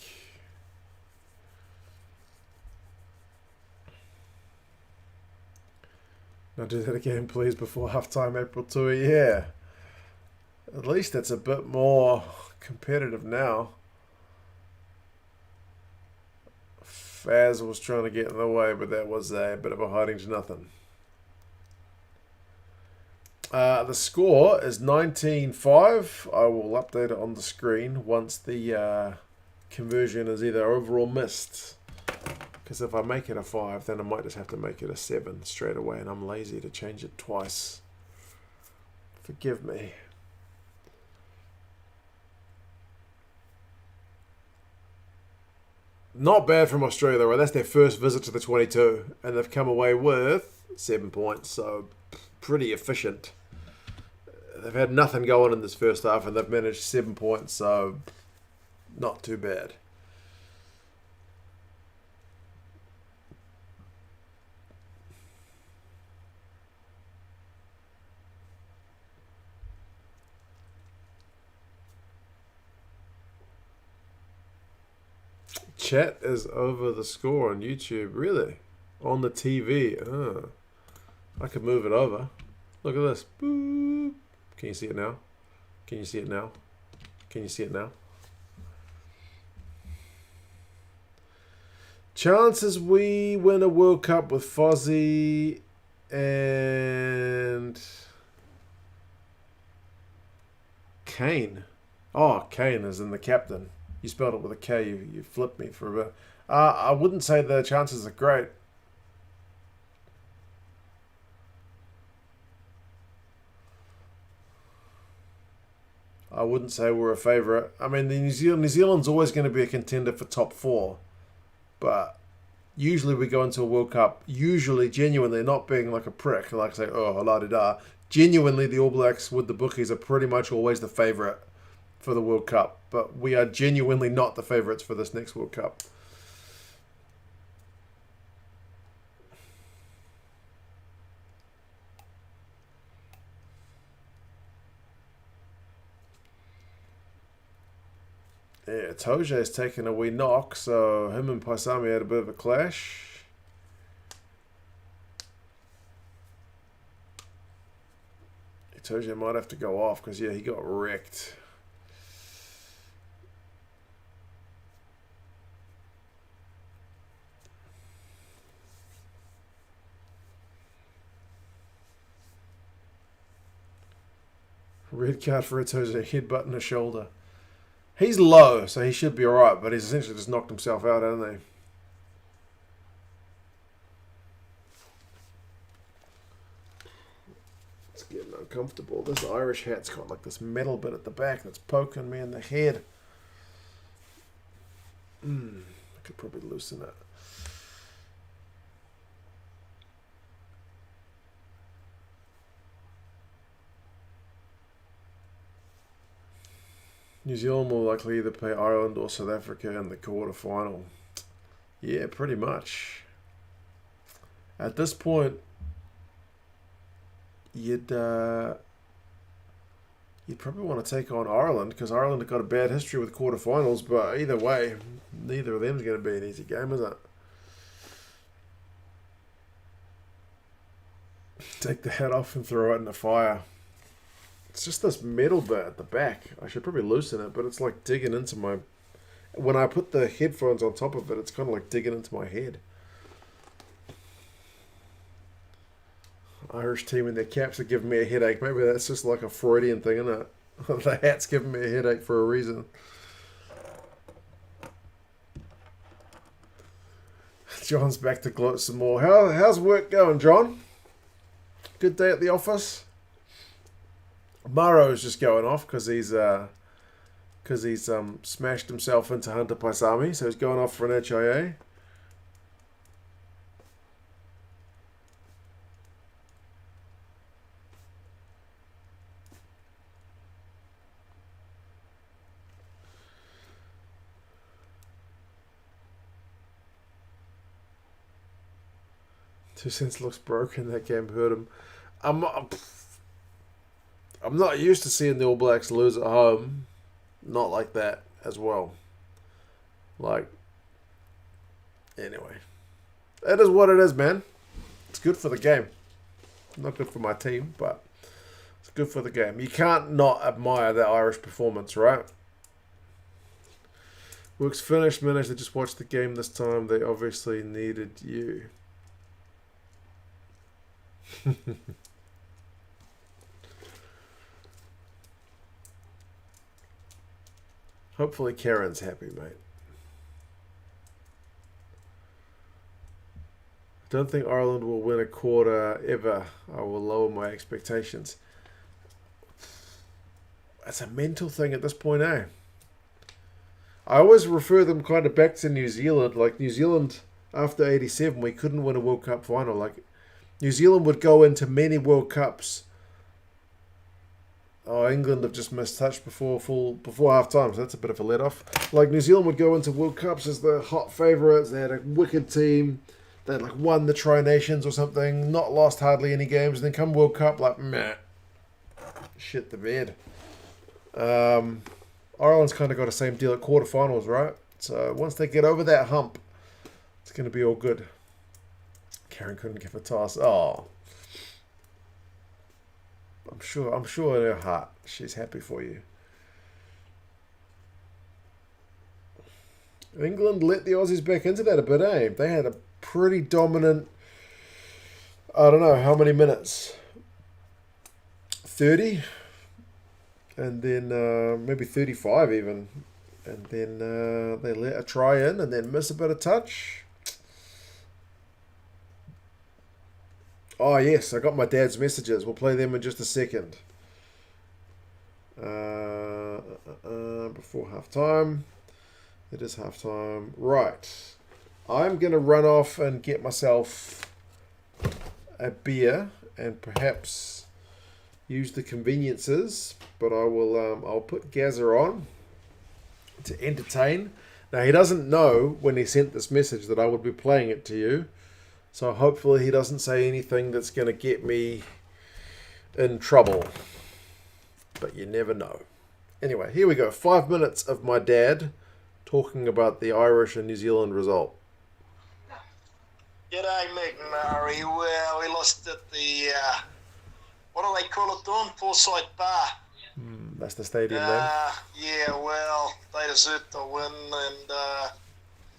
Now do that again, please, before halftime, April 2. Yeah. At least it's a bit more competitive now. Faz was trying to get in the way, but that was a bit of a hiding to nothing. The score is 19-5. I will update it on the screen once the conversion is either over or missed. Because if I make it a 5, then I might just have to make it a 7 straight away, and I'm lazy to change it twice. Forgive me. Not bad from Australia, though. Right? That's their first visit to the 22, and they've come away with 7 points, so pretty efficient. They've had nothing going in this first half, and they've managed 7 points, so not too bad. Chat is over the score on YouTube. Really? On the TV. I could move it over. Look at this. Boop. Can you see it now? Can you see it now? Can you see it now? Chances we win a World Cup with Fozzie and Kane. Oh, Kane is in the captain. You spelled it with a K. You flipped me for a bit. I wouldn't say the chances are great. I wouldn't say we're a favourite. I mean, New Zealand's always going to be a contender for top 4. But usually we go into a World Cup, usually genuinely, not being like a prick, like say, oh, la-di-da. Genuinely, the All Blacks with the bookies are pretty much always the favourite for the World Cup. But we are genuinely not the favourites for this next World Cup. Yeah, Toje's taken a wee knock, so him and Paisami had a bit of a clash. Toje might have to go off because, yeah, he got wrecked. Red card for Toje, headbutt in the shoulder. He's low, so he should be alright, but he's essentially just knocked himself out, hasn't he? It's getting uncomfortable. This Irish hat's got like this metal bit at the back that's poking me in the head. I could probably loosen it. New Zealand will likely either play Ireland or South Africa in the quarterfinal. Yeah, pretty much. At this point, you'd probably want to take on Ireland because Ireland have got a bad history with quarterfinals. But either way, neither of them's going to be an easy game, is it? Take the hat off and throw it in the fire. It's just this metal bit at the back. I should probably loosen it, but it's like digging into my... When I put the headphones on top of it, it's kind of like digging into my head. Irish team and their caps are giving me a headache. Maybe that's just like a Freudian thing, isn't it? The hat's giving me a headache for a reason. John's back to gloat some more. How's work going, John? Good day at the office? Maro's just going off because he's smashed himself into Hunter Paisami, so he's going off for an HIA. Two cents looks broken. That game hurt him. I'm not used to seeing the All Blacks lose at home. Not like that as well. Like, anyway. It is what it is, man. It's good for the game. Not good for my team, but it's good for the game. You can't not admire that Irish performance, right? Work's finished. Managed to just watch the game this time. They obviously needed you. Hopefully Karen's happy, mate. Don't think Ireland will win a quarter ever. I will lower my expectations. That's a mental thing at this point, eh? I always refer them kind of back to New Zealand. Like New Zealand, after 87, we couldn't win a World Cup final. Like New Zealand would go into many World Cups. Oh, England have just missed touch before half time, so that's a bit of a let off. Like New Zealand would go into World Cups as the hot favourites. They had a wicked team. They like won the Tri Nations or something, not lost hardly any games, and then come World Cup like meh, shit the bed. Ireland's kind of got the same deal at quarterfinals, right? So once they get over that hump, it's going to be all good. Karen couldn't give a toss. Oh, I'm sure in her heart she's happy for you. England let the Aussies back into that a bit, eh? They had a pretty dominant, I don't know how many minutes, 30, and then maybe 35 even, and then they let a try in and then miss a bit of touch. Oh yes, I got my dad's messages. We'll play them in just a second. Before half time. It is half time. Right. I'm going to run off and get myself a beer and perhaps use the conveniences, but I'll put Gazza on to entertain. Now, he doesn't know when he sent this message that I would be playing it to you, so hopefully he doesn't say anything that's going to get me in trouble, but you never know. Anyway, here we go. 5 minutes of my dad talking about the Irish and New Zealand result. G'day, McMurray. Well, we lost at the, what do they call it, Dawn? Forsyth Bar. That's the stadium name. Yeah, well, they deserved to win, and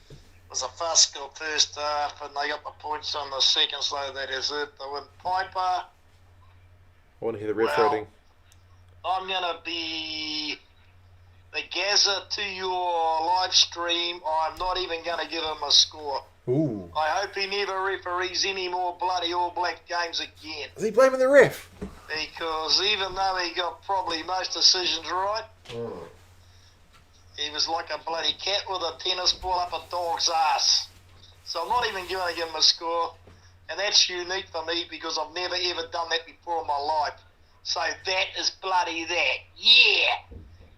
it was a farcical first half, and they got the points on the second, so they deserved to win. Piper. I want to hear the ref rating. I'm going to be the Gazza to your live stream. I'm not even going to give him a score. Ooh. I hope he never referees any more bloody All Black games again. Is he blaming the ref? Because even though he got probably most decisions right, he was like a bloody cat with a tennis ball up a dog's ass. So I'm not even going to give him a score. And that's unique for me because I've never ever done that before in my life. So that is bloody that. Yeah.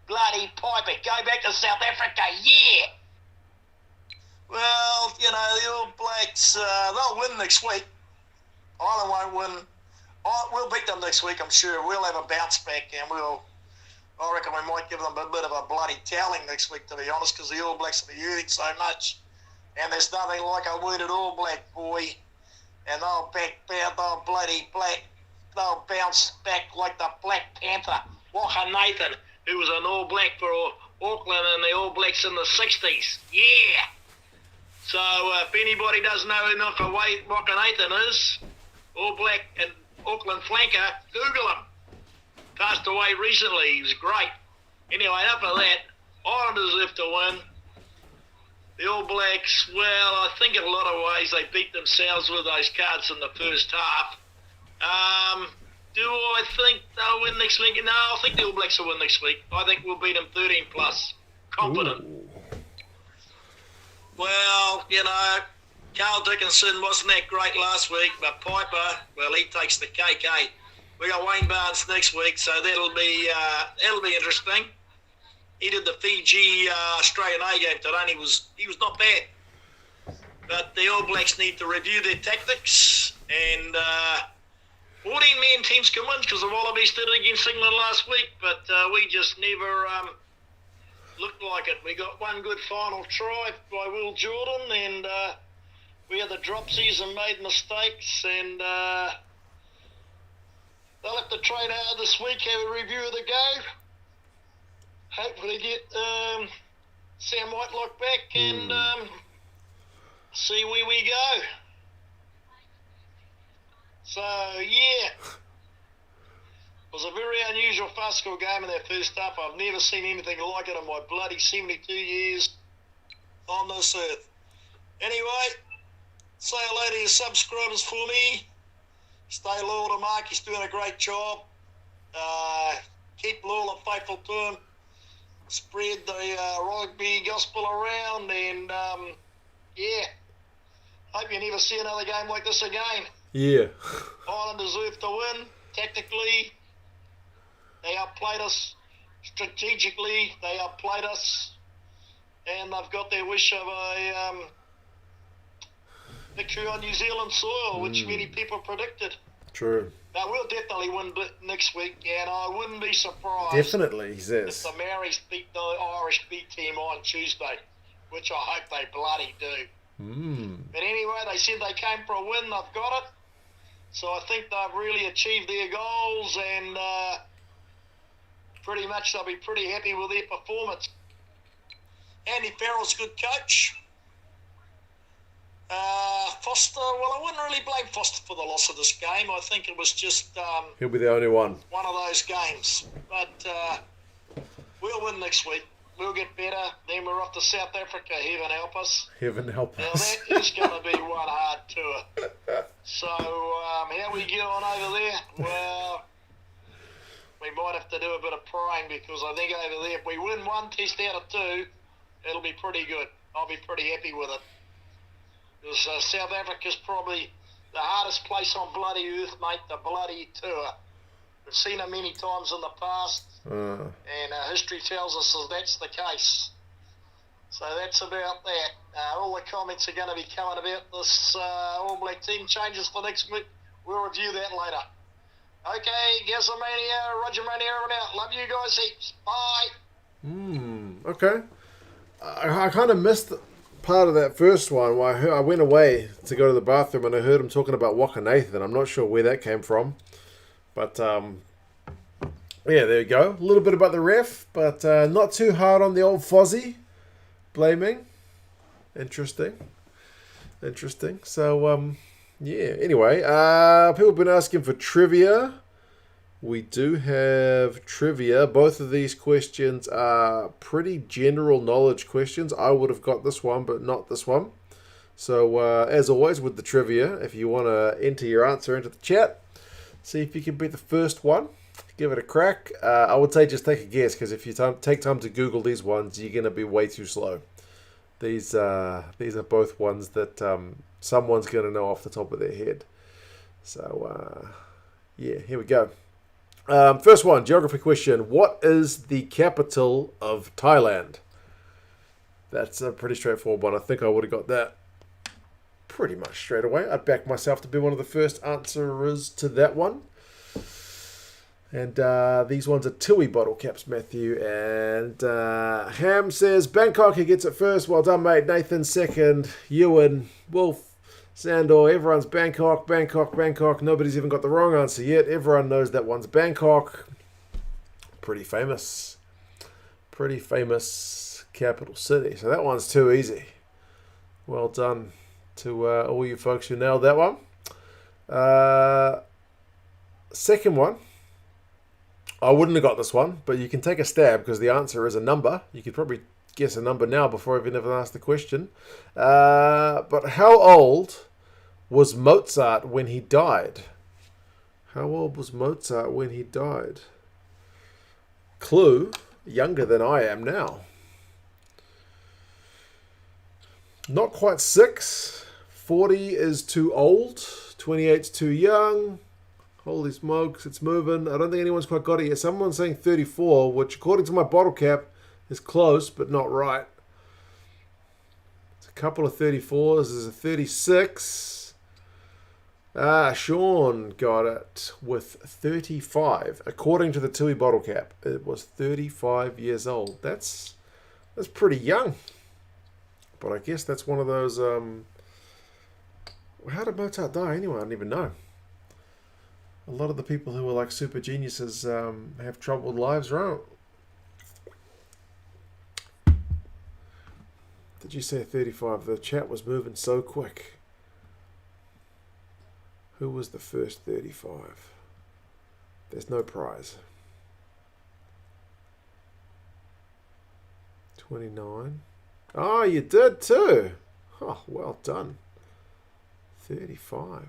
Bloody Piper. Go back to South Africa. Yeah. Well, you know, the All Blacks, they'll win next week. Ireland won't win. We'll beat them next week, I'm sure. We'll have a bounce back, and I reckon we might give them a bit of a bloody toweling next week, to be honest, because the All Blacks will be hurting so much. And there's nothing like a wounded All Black boy. And they'll bounce back like the Black Panther, Waka Nathan, who was an All Black for Auckland and the All Blacks in the 60s. Yeah! So if anybody doesn't know who Waka Nathan is, All Black and Auckland flanker, Google him. Passed away recently. He was great. Anyway, enough of that. Ireland deserve to win. The All Blacks, well, I think in a lot of ways they beat themselves with those cards in the first half. Do I think they'll win next week? No, I think the All Blacks will win next week. I think we'll beat them 13 plus. Confident. Ooh. Well, you know, Carl Dickinson wasn't that great last week, but Piper, well, he takes the cake, eh? We got Wayne Barnes next week, so that'll be interesting. He did the Fiji Australian A game today, and he was not bad. But the All Blacks need to review their tactics, and 14-man teams can win because the Wallabies did it against England last week, but we just never looked like it. We got one good final try by Will Jordan, and we had the dropsies and made mistakes, and they'll have to train out this week, have a review of the game. Hopefully get Sam Whitelock back and see where we go. So, yeah. was a very unusual fast score game in that first half. I've never seen anything like it in my bloody 72 years on this earth. Anyway, say hello to your subscribers for me. Stay loyal to Mark. He's doing a great job. Keep loyal and faithful to him. Spread the rugby gospel around, and hope you never see another game like this again. Yeah. Ireland deserve to win. Tactically, they outplayed us. Strategically, they outplayed us, and they've got their wish of a victory on New Zealand soil, which many people predicted. True. Now, we'll definitely win next week, and I wouldn't be surprised Definitely, he if says. the Maoris beat the Irish B team on Tuesday, which I hope they bloody do. But anyway, they said they came for a win, they've got it. So I think they've really achieved their goals, and pretty much they'll be pretty happy with their performance. Andy Farrell's a good coach. Foster, well, I wouldn't really blame Foster for the loss of this game. I think it was just He'll be the only one. one of those games. But we'll win next week. We'll get better. Then we're off to South Africa. Heaven help us. Heaven help Now, us. that is going to be one hard tour. So, how we get on over there? Well, we might have to do a bit of praying, because I think over there, if we win one test out of two, it'll be pretty good. I'll be pretty happy with it. Because South Africa's probably the hardest place on bloody earth, mate, the bloody tour. We've seen it many times in the past, and history tells us that that's the case. So that's about that. All the comments are going to be coming about this All Black team changes for next week. We'll review that later. Okay, Gazamania, Roger Mania, and out. Love you guys heaps. Bye. Okay. I kind of missed part of that first one. I went away to go to the bathroom and I heard him talking about Waka Nathan. I'm not sure where that came from. But, yeah, there you go. A little bit about the ref, but not too hard on the old Fozzie. Blaming. Interesting. So, yeah. Anyway, people have been asking for trivia. We do have trivia. Both of these questions are pretty general knowledge questions. I would have got this one, but not this one. So, as always with the trivia, if you want to enter your answer into the chat, see if you can beat the first one. Give it a crack. I would say just take a guess, because if you take time to Google these ones, you're going to be way too slow. These are both ones that someone's going to know off the top of their head. So, yeah, here we go. First one, geography question. What is the capital of Thailand? That's a pretty straightforward one. I think I would have got that pretty much straight away. I'd back myself to be one of the first answerers to that one. And these ones are Tui bottle caps, Matthew. And Ham says, Bangkok, he gets it first. Well done, mate. Nathan second. Ewan, Wolf, Sandor, everyone's Bangkok. Nobody's even got the wrong answer yet. Everyone knows that one's Bangkok. Pretty famous capital city. So that one's too easy. Well done to all you folks who nailed that one. Second one. I wouldn't have got this one, but you can take a stab because the answer is a number. You could probably guess a number now before I've even asked the question. But how old was Mozart when he died? How old was Mozart when he died? Clue, younger than I am now. Not quite 6. 40 is too old. 28's too young. Holy smokes, it's moving. I don't think anyone's quite got it yet. Someone's saying 34, which according to my bottle cap is close, but not right. It's a couple of 34s. There's a 36. Sean got it with 35. According to the Tui bottle cap, it was 35 years old. That's pretty young. But I guess that's one of those... how did Mozart die anyway? I don't even know. A lot of the people who are like super geniuses have troubled lives, right? Did you say 35? The chat was moving so quick. Who was the first 35? There's no prize. 29. Oh, you did too. Oh, well done. 35.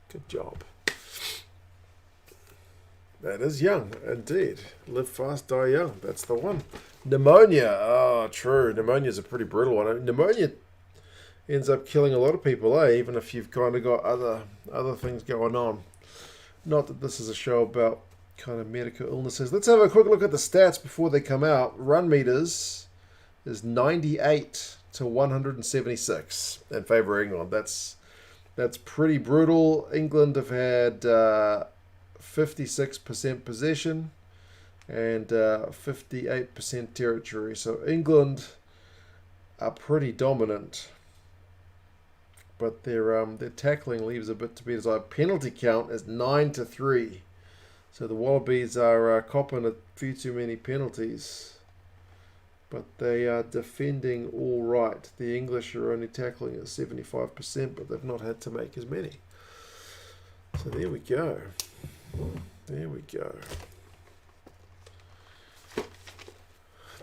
Good job. That is young, indeed. Live fast, die young. That's the one. Pneumonia. Oh, true. Pneumonia's a pretty brutal one. Pneumonia ends up killing a lot of people, even if you've kind of got other things going on. Not that this is a show about kind of medical illnesses. Let's have a quick look at the stats before they come out. Run meters is 98 to 176 in favour of England. That's pretty brutal. England have had 56% possession and 58% territory. So England are pretty dominant, but their tackling leaves a bit to be desired. Penalty count is 9-3. So the Wallabies are copping a few too many penalties, but they are defending all right. The English are only tackling at 75%, but they've not had to make as many. So there we go. There we go.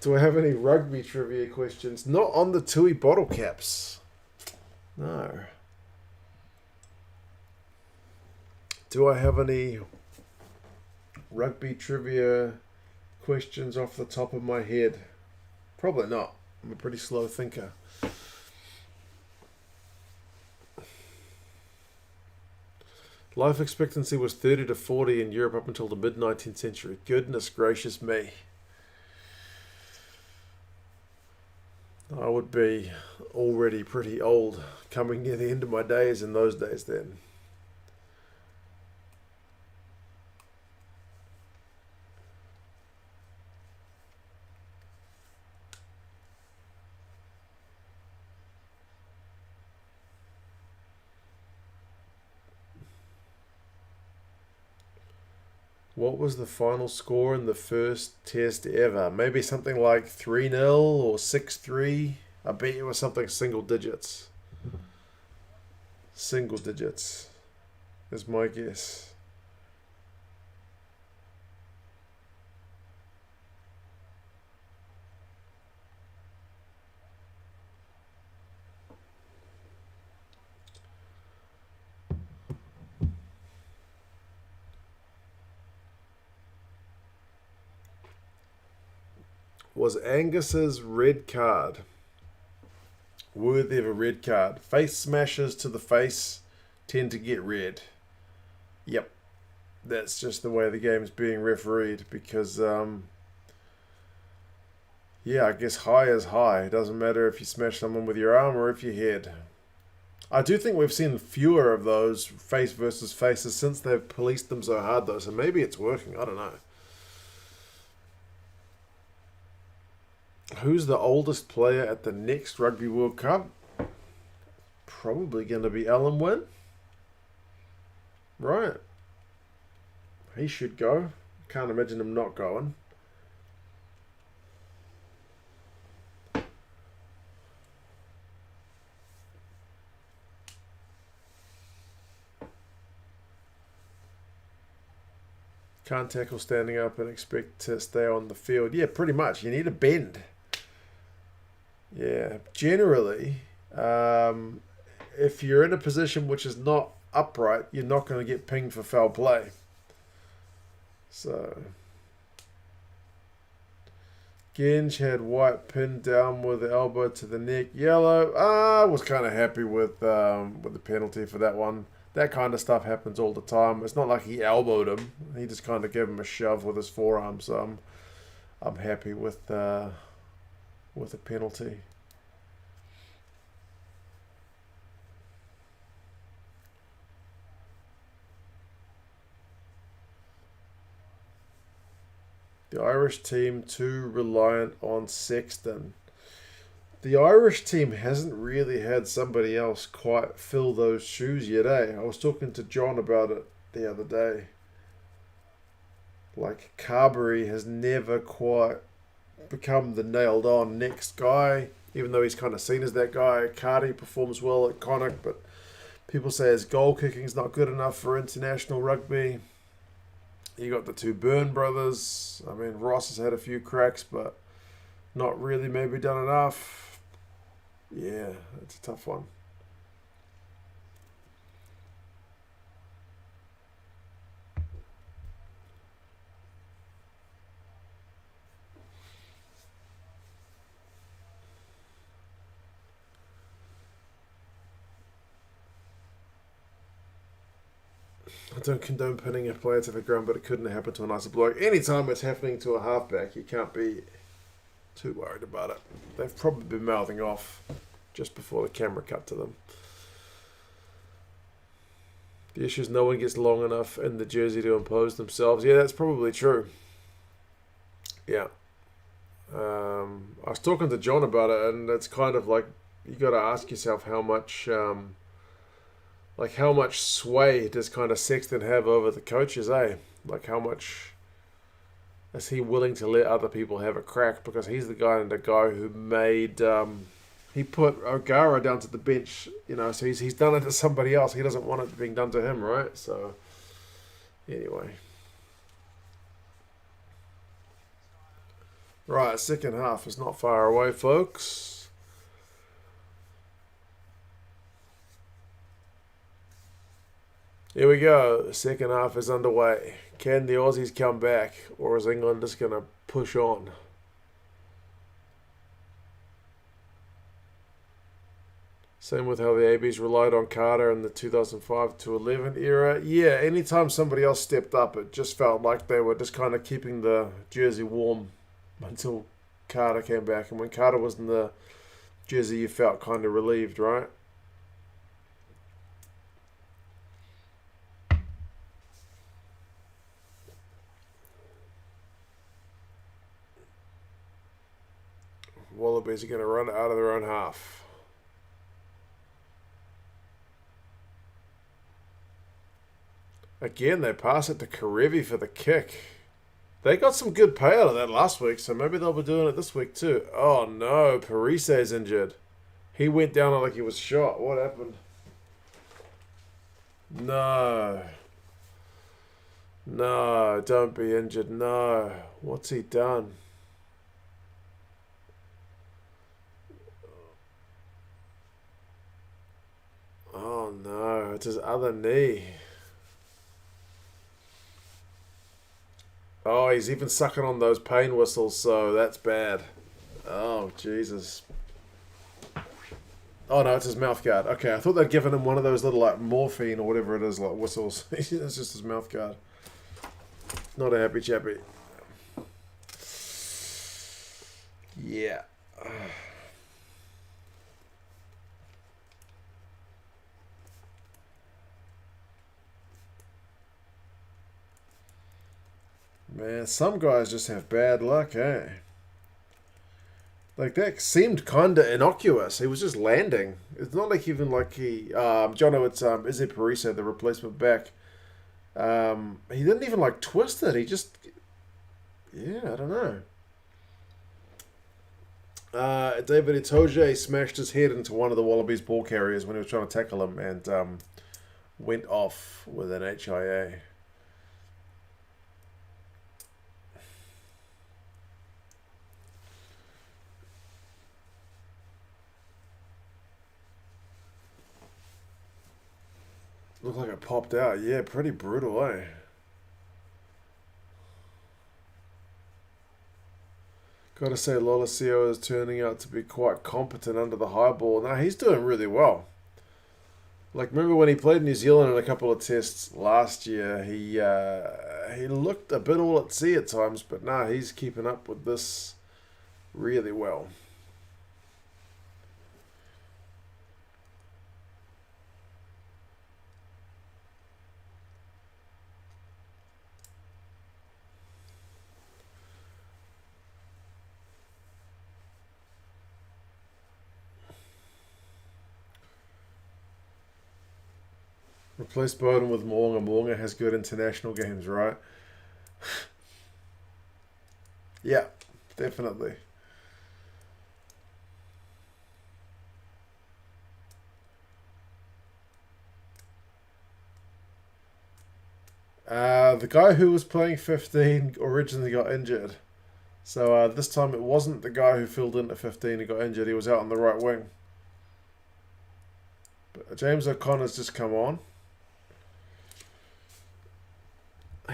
Do I have any rugby trivia questions? Not on the Tui bottle caps. No. Do I have any rugby trivia questions off the top of my head? Probably not. I'm a pretty slow thinker. Life expectancy was 30 to 40 in Europe up until the mid-19th century. Goodness gracious me. I would be already pretty old, coming near the end of my days in those days then. What was the final score in the first test ever? Maybe something like 3-0 or 6-3. I bet it was something single digits. Single digits is my guess. Was Angus's red card worthy of a red card? Face smashes to the face tend to get red. Yep. That's just the way the game's being refereed because, I guess high is high. It doesn't matter if you smash someone with your arm or if your head. I do think we've seen fewer of those face versus faces since they've policed them so hard, though, so maybe it's working. I don't know. Who's the oldest player at the next Rugby World Cup? Probably going to be Alan Wynne. Right. He should go. Can't imagine him not going. Can't tackle standing up and expect to stay on the field. Yeah, pretty much. You need a bend. Yeah, generally, if you're in a position which is not upright, you're not going to get pinged for foul play. So, Genge had White pinned down with the elbow to the neck. Yellow. I was kind of happy with the penalty for that one. That kind of stuff happens all the time. It's not like he elbowed him. He just kind of gave him a shove with his forearm. So I'm happy with a penalty. The Irish team too reliant on Sexton. The Irish team hasn't really had somebody else quite fill those shoes yet, eh? I was talking to John about it the other day. Like, Carberry has never quite become the nailed-on next guy, even though he's kind of seen as that guy. Cardi performs well at Connacht, but people say his goal kicking's not good enough for international rugby. You got the two Byrne brothers. I mean, Ross has had a few cracks, but not really maybe done enough. Yeah, it's a tough one. I don't condone pinning a player to the ground, but it couldn't happen to a nicer bloke. Anytime it's happening to a halfback, you can't be too worried about it. They've probably been mouthing off just before the camera cut to them. The issue is no one gets long enough in the jersey to impose themselves. Yeah, that's probably true. Yeah. I was talking to John about it, and it's kind of like you got to ask yourself how much sway does kind of Sexton have over the coaches, eh? Like how much is he willing to let other people have a crack? Because he's the guy who made he put O'Gara down to the bench, so he's done it to somebody else. He doesn't want it being done to him, right? So anyway. Right, second half is not far away, folks. Here we go. The second half is underway. Can the Aussies come back, or is England just going to push on? Same with how the ABs relied on Carter in the 2005 to 11 era. Yeah, anytime somebody else stepped up, it just felt like they were just kind of keeping the jersey warm until Carter came back. And when Carter was in the jersey, you felt kind of relieved, right? Wallabies are going to run out of their own half. Again, they pass it to Karevi for the kick. They got some good pay out of that last week, so maybe they'll be doing it this week too. Oh no, Parise's injured. He went down like he was shot. What happened? No. No, don't be injured. No. What's he done? Oh no, it's his other knee. Oh, he's even sucking on those pain whistles, so that's bad. Oh, Jesus. Oh, no, it's his mouth guard. Okay, I thought they'd given him one of those little, like, morphine or whatever it is, like, whistles. It's just his mouth guard. Not a happy chappy. Yeah. Man, some guys just have bad luck, eh? Like, that seemed kind of innocuous. He was just landing. It's not like even like he... Jono, it's Izzy Parisa, the replacement back. He didn't even, like, twist it. He just... Yeah, I don't know. David Itoje smashed his head into one of the Wallabies ball carriers when he was trying to tackle him and went off with an HIA. Looked like it popped out. Yeah, pretty brutal, eh? Gotta say, Lolosio is turning out to be quite competent under the high ball. Now, he's doing really well. Like, remember when he played New Zealand in a couple of tests last year? He looked a bit all at sea at times, but nah, he's keeping up with this really well. Replace Bowden with Moonga. Moonga has good international games, right? Yeah, definitely. The guy who was playing 15 originally got injured. So this time it wasn't the guy who filled into 15 who got injured. He was out on the right wing. But James O'Connor's just come on.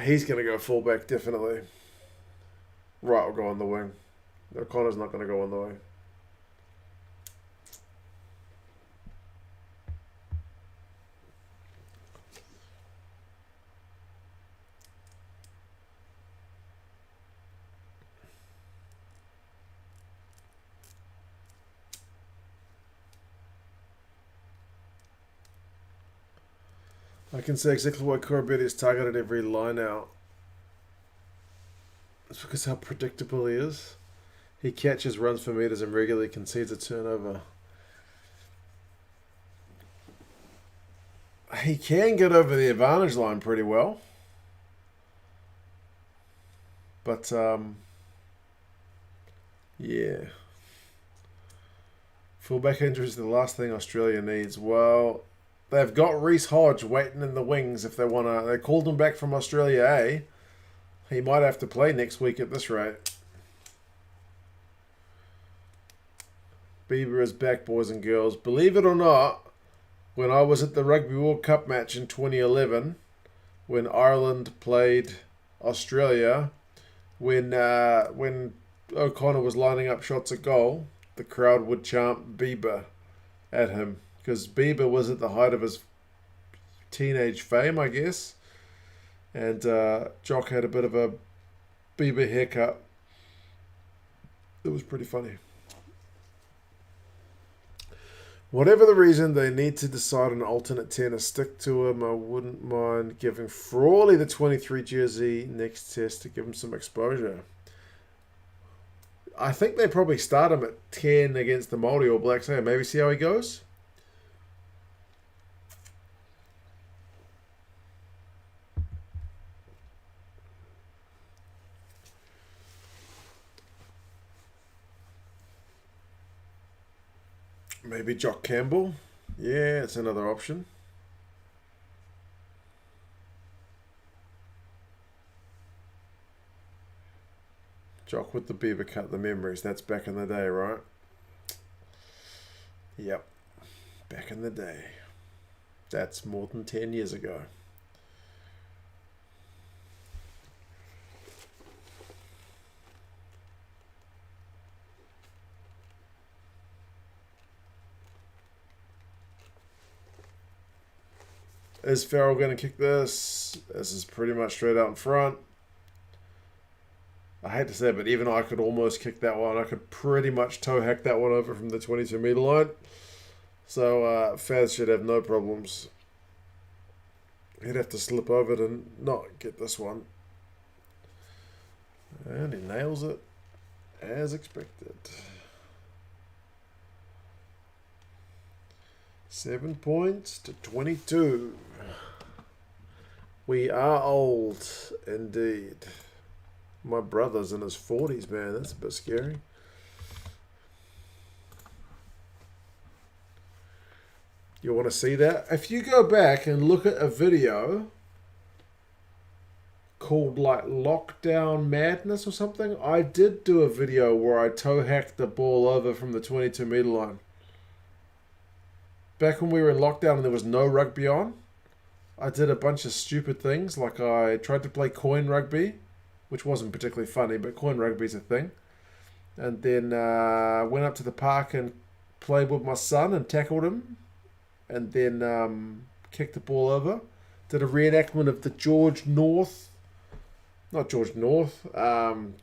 He's going to go fullback, definitely. Right will go on the wing. O'Connor's not going to go on the wing. I can say exactly why Corbett is targeted every line out. It's because how predictable he is. He catches, runs for meters, and regularly concedes a turnover. He can get over the advantage line pretty well. But, yeah. Fullback injury is the last thing Australia needs. Well, they've got Reece Hodge waiting in the wings if they want to. They called him back from Australia A. He might have to play next week at this rate. Bieber is back, boys and girls. Believe it or not, when I was at the Rugby World Cup match in 2011, when Ireland played Australia, when O'Connor was lining up shots at goal, the crowd would chant Bieber at him because Bieber was at the height of his teenage fame, I guess. And Jock had a bit of a Bieber haircut. It was pretty funny. Whatever the reason, they need to decide an alternate 10 or stick to him. I wouldn't mind giving Frawley the 23 jersey next test to give him some exposure. I think they probably start him at 10 against the Māori All Blacks. Hey, maybe see how he goes. Maybe Jock Campbell. Yeah, it's another option. Jock with the Beaver cut, the memories. That's back in the day, right? Yep. Back in the day. That's more than 10 years ago. Is Farrell going to kick this? This is pretty much straight out in front. I hate to say it, but even I could almost kick that one. I could pretty much toe hack that one over from the 22-meter line. So Faz should have no problems. He'd have to slip over to not get this one. And he nails it as expected. 7 points to 22. We are old, indeed. My brother's in his 40s, man. That's a bit scary. You want to see that? If you go back and look at a video called like Lockdown Madness or something, I did do a video where I toe hacked the ball over from the 22-meter line. Back when we were in lockdown and there was no rugby on, I did a bunch of stupid things. Like I tried to play coin rugby, which wasn't particularly funny, but coin rugby's a thing. And then went up to the park and played with my son and tackled him. And then kicked the ball over. Did a reenactment of the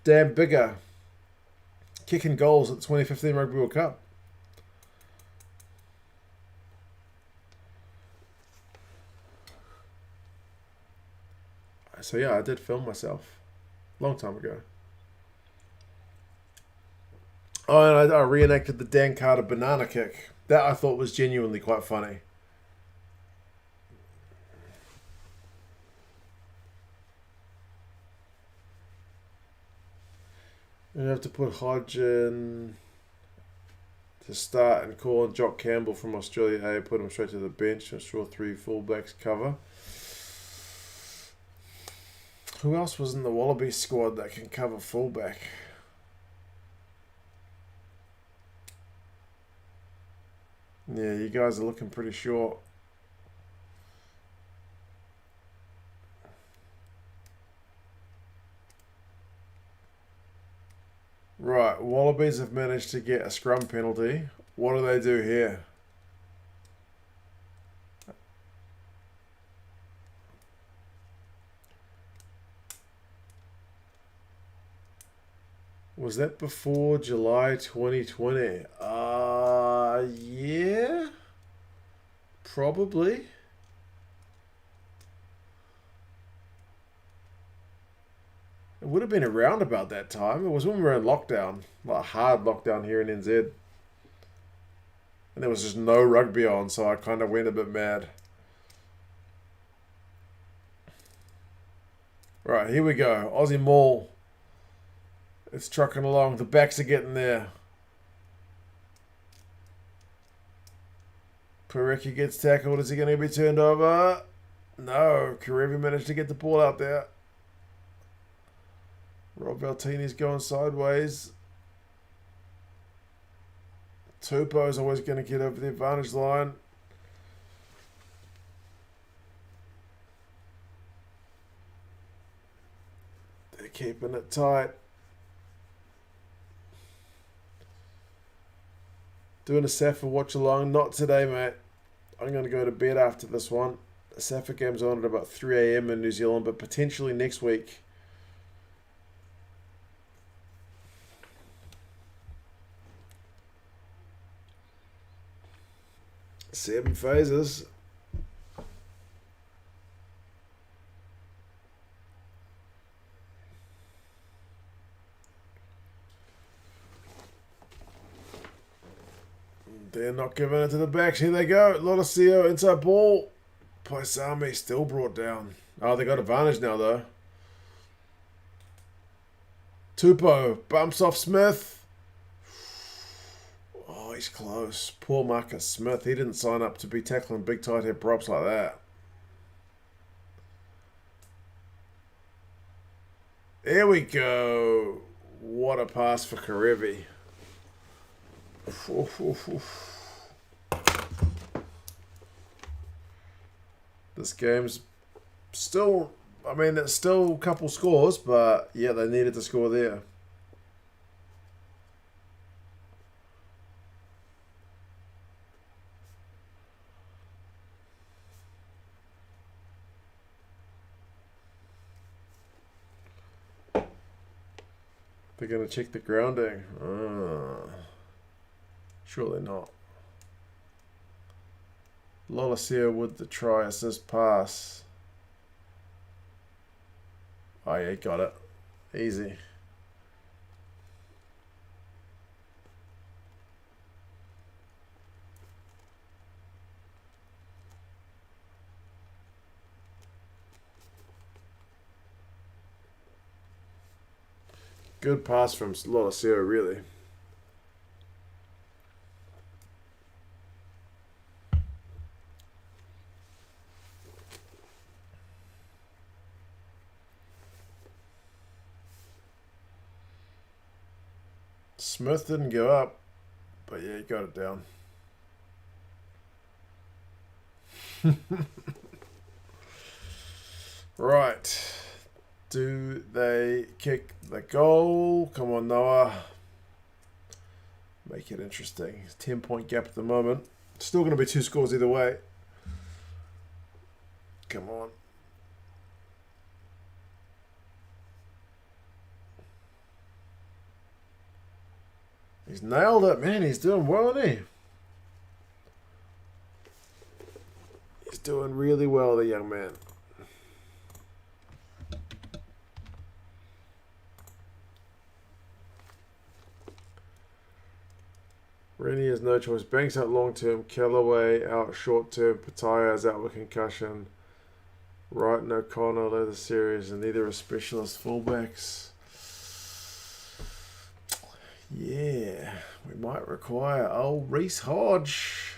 Dan Bigger kicking goals at the 2015 Rugby World Cup. So yeah, I did film myself. Long time ago. Oh, and I reenacted the Dan Carter banana kick. That I thought was genuinely quite funny. You have to put Hodge in to start and call on Jock Campbell from Australia A. Put him straight to the bench and ensure 3 fullbacks cover. Who else was in the Wallabies squad that can cover fullback? Yeah, you guys are looking pretty short. Right, Wallabies have managed to get a scrum penalty. What do they do here? Was that before July 2020? Yeah. Probably. It would have been around about that time. It was when we were in lockdown, like a hard lockdown here in NZ. And there was just no rugby on, so I kind of went a bit mad. Right, here we go. Aussie Maul. It's trucking along. The backs are getting there. Parecki gets tackled. Is he going to be turned over? No. Karevi managed to get the ball out there. Rob Valtini's going sideways. Tupou's always going to get over the advantage line. They're keeping it tight. Doing a Safa watch along. Not today, mate. I'm going to go to bed after this one. The Safa game's on at about 3 a.m. in New Zealand, but potentially next week. Seven phases. They're not giving it to the backs. Here they go. Lolosio inside ball. Paisame still brought down. Oh, they got advantage now, though. Tupou bumps off Smith. Oh, he's close. Poor Marcus Smith. He didn't sign up to be tackling big tight head props like that. There we go. What a pass for Karevi. This game's still, I mean, it's still a couple scores, but yeah, they needed to score there. They're going to check the grounding. Surely not. Lolosio with the try assist pass. Oh yeah, got it. Easy. Good pass from Lolosio, really. Smith didn't go up, but yeah, he got it down. Right. Do they kick the goal? Come on, Noah. Make it interesting. 10-point gap at the moment. Still going to be 2 scores either way. Come on. He's nailed it, man. He's doing well, isn't he? He's doing really well, the young man. Rennie has no choice. Banks out long term. Callaway out short term. Pataya is out with concussion. Wright and O'Connell are the series, and neither are specialist fullbacks. Yeah, we might require old Reece Hodge.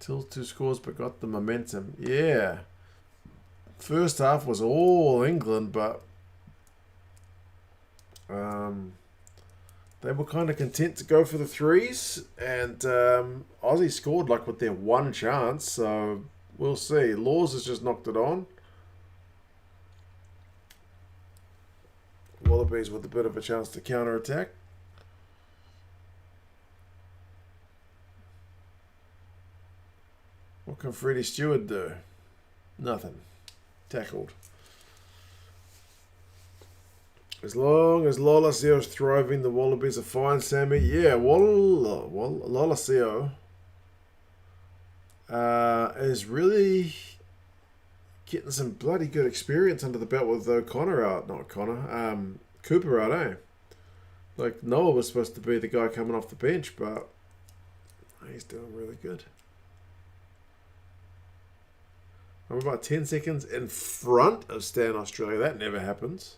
Till 2 scores, but got the momentum. Yeah. First half was all England, but they were kind of content to go for the threes, and Aussie scored like with their one chance, so we'll see. Laws has just knocked it on. Wallabies with a bit of a chance to counter-attack. What can Freddie Stewart do? Nothing. Tackled. As long as Lolaseo's thriving, the Wallabies are fine, Sammy. Yeah, Lolaseo is really getting some bloody good experience under the belt with Cooper out, eh? Like, Noah was supposed to be the guy coming off the bench, but he's doing really good. I'm about 10 seconds in front of Stan Australia. That never happens.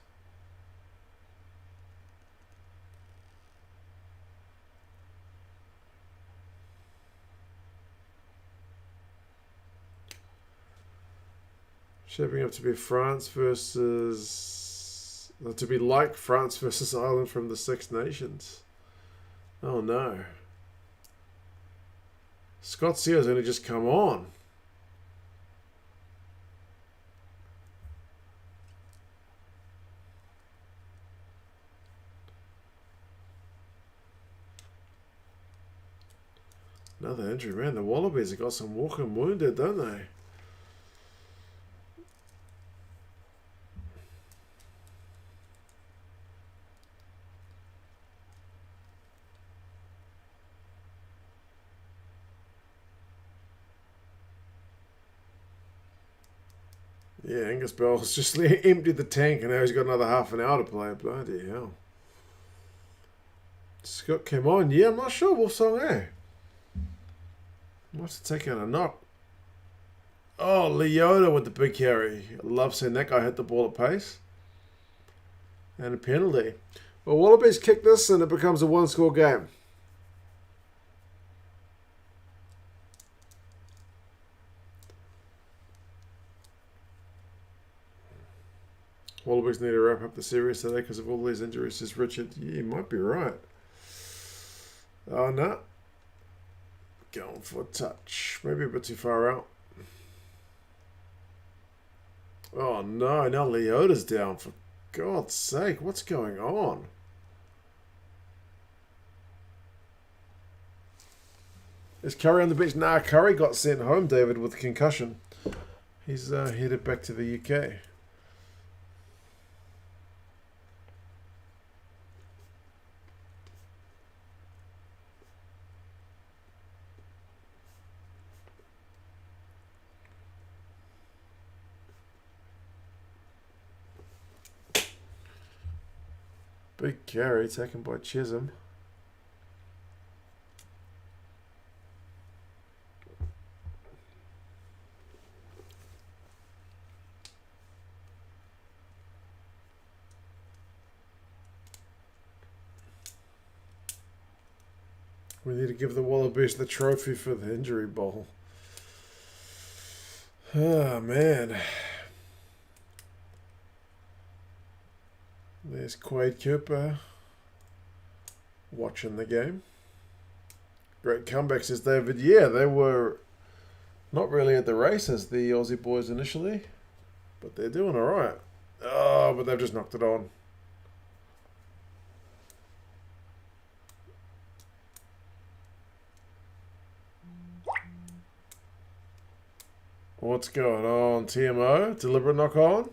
Shaping up to be France versus... to be like France versus Ireland from the Six Nations. Oh no. Scott Sear's only just come on. Another injury, man. The Wallabies have got some walking wounded, don't they? Yeah, Angus Bell's just emptied the tank and now he's got another half an hour to play. Bloody hell. Scott came on. Yeah, I'm not sure. Wolfsong, eh? Must have taken a knock. Oh, Leota with the big carry. I love seeing that guy hit the ball at pace. And a penalty. Well, Wallabies kick this and it becomes a one-score game. Wallabies need to wrap up the series today because of all these injuries. Says Richard. Yeah, you might be right. Oh, no. Going for a touch. Maybe a bit too far out. Oh, no. Now Leota's down. For God's sake. What's going on? Is Curry on the bench? Nah, Curry got sent home, David, with a concussion. He's headed back to the UK. Big carry taken by Chisholm. We need to give the Wallabies the trophy for the injury bowl. Oh, man. There's Quade Cooper watching the game. Great comeback, says David. Yeah, they were not really at the races, the Aussie boys initially, but they're doing all right. Oh, but they've just knocked it on. What's going on, TMO? Deliberate knock on?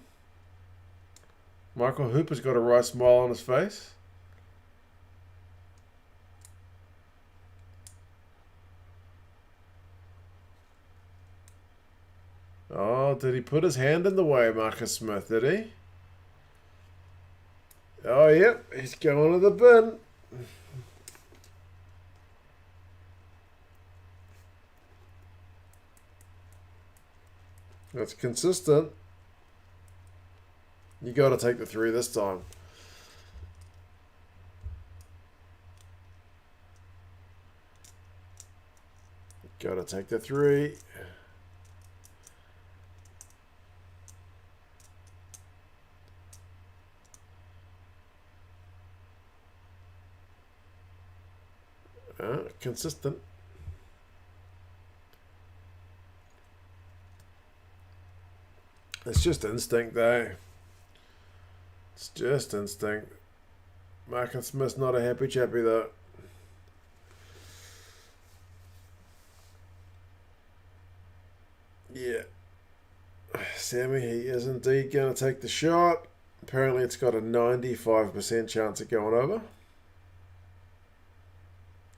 Michael Hooper's got a right smile on his face. Oh, did he put his hand in the way, Marcus Smith, did he? Oh, yep, he's going to the bin. That's consistent. You got to take the 3 this time. Gotta take the 3. Consistent. It's just instinct, though. It's just instinct. Marcus Smith's not a happy chappy, though. Yeah. Sammy, he is indeed going to take the shot. Apparently, it's got a 95% chance of going over.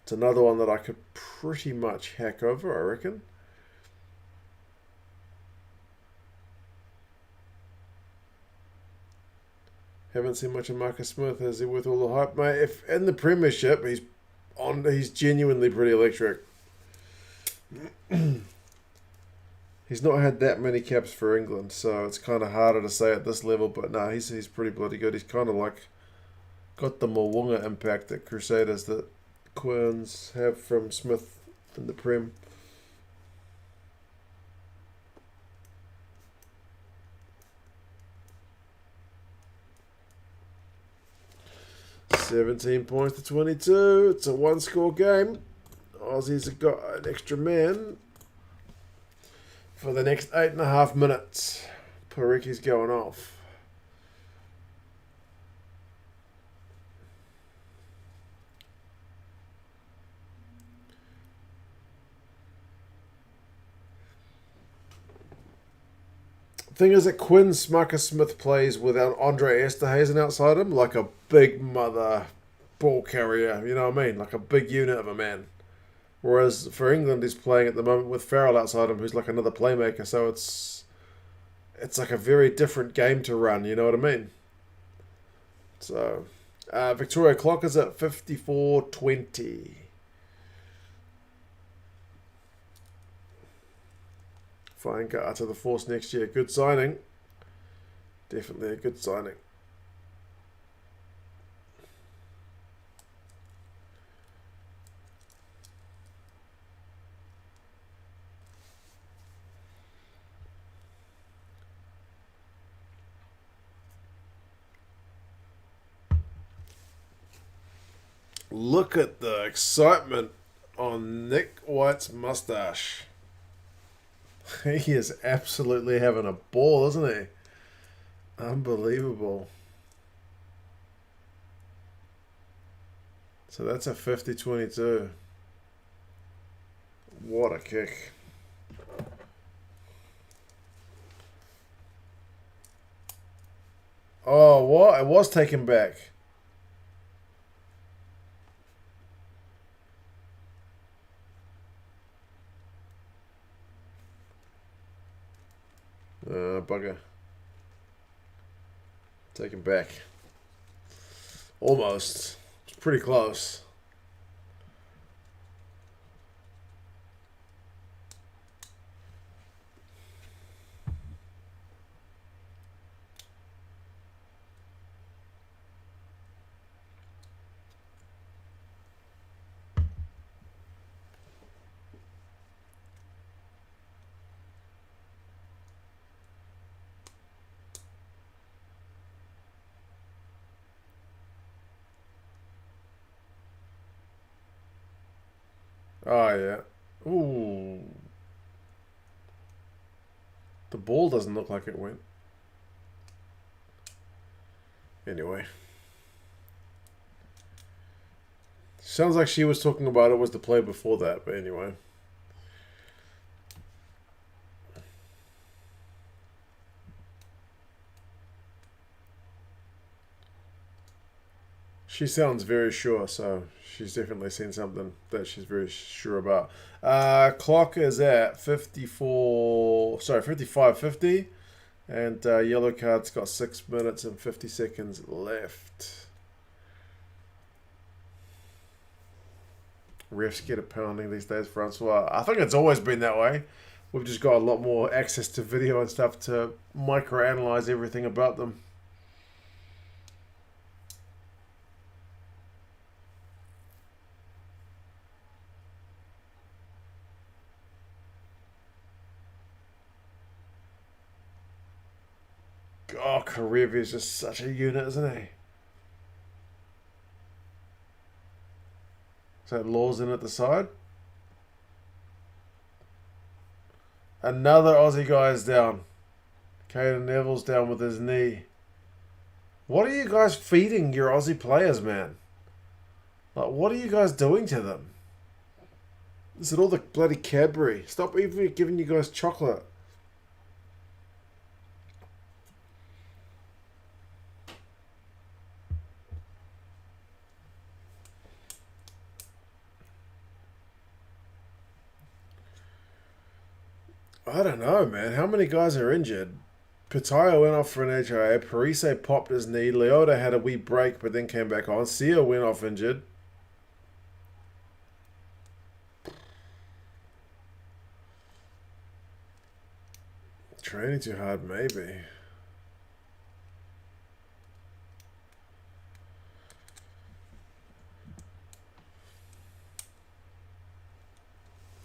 It's another one that I could pretty much hack over, I reckon. Haven't seen much of Marcus Smith. Is he worth all the hype, mate? If in the Premiership, he's genuinely pretty electric. He's not had that many caps for England, so it's kind of harder to say at this level. But no, he's pretty bloody good. He's kind of like got the Mwunga impact that Crusaders that Quins have from Smith in the Prem. $17 points to 22. It's a 1-score game. Aussies have got an extra man for the next 8.5 minutes. Pariki's going off. Thing is that Quinn's Marcus Smith plays without Andre Esterhazen outside him, like a big mother ball carrier, you know what I mean? Like a big unit of a man. Whereas for England, he's playing at the moment with Farrell outside him, who's like another playmaker. So it's like a very different game to run, you know what I mean? So Victoria clock is at 54:20. Fine cut to the Force next year. Good signing. Definitely a good signing. Look at the excitement on Nick White's mustache. He is absolutely having a ball, isn't he? Unbelievable. So that's a 50-22. What a kick. Oh, what? It was taken back. Bugger. Taken back. Almost. It's pretty close. Oh, yeah. Ooh. The ball doesn't look like it went. Anyway. Sounds like she was talking about it was the play before that, but anyway. She sounds very sure, so she's definitely seen something that she's very sure about. Clock is at 55:50, and yellow card's got 6 minutes and 50 seconds left. Refs get a pounding these days, Francois. I think it's always been that way. We've just got a lot more access to video and stuff to microanalyze everything about them. Oh, Karevi is just such a unit, isn't he? So Law's in at the side. Another Aussie guy is down. Caden Neville's down with his knee. What are you guys feeding your Aussie players, man? Like, what are you guys doing to them? This is all the bloody Cadbury. Stop even giving you guys chocolate. I don't know, man. How many guys are injured? Pitaya went off for an HIA. Parise popped his knee. Leota had a wee break, but then came back on. Sia went off injured. Training too hard, maybe.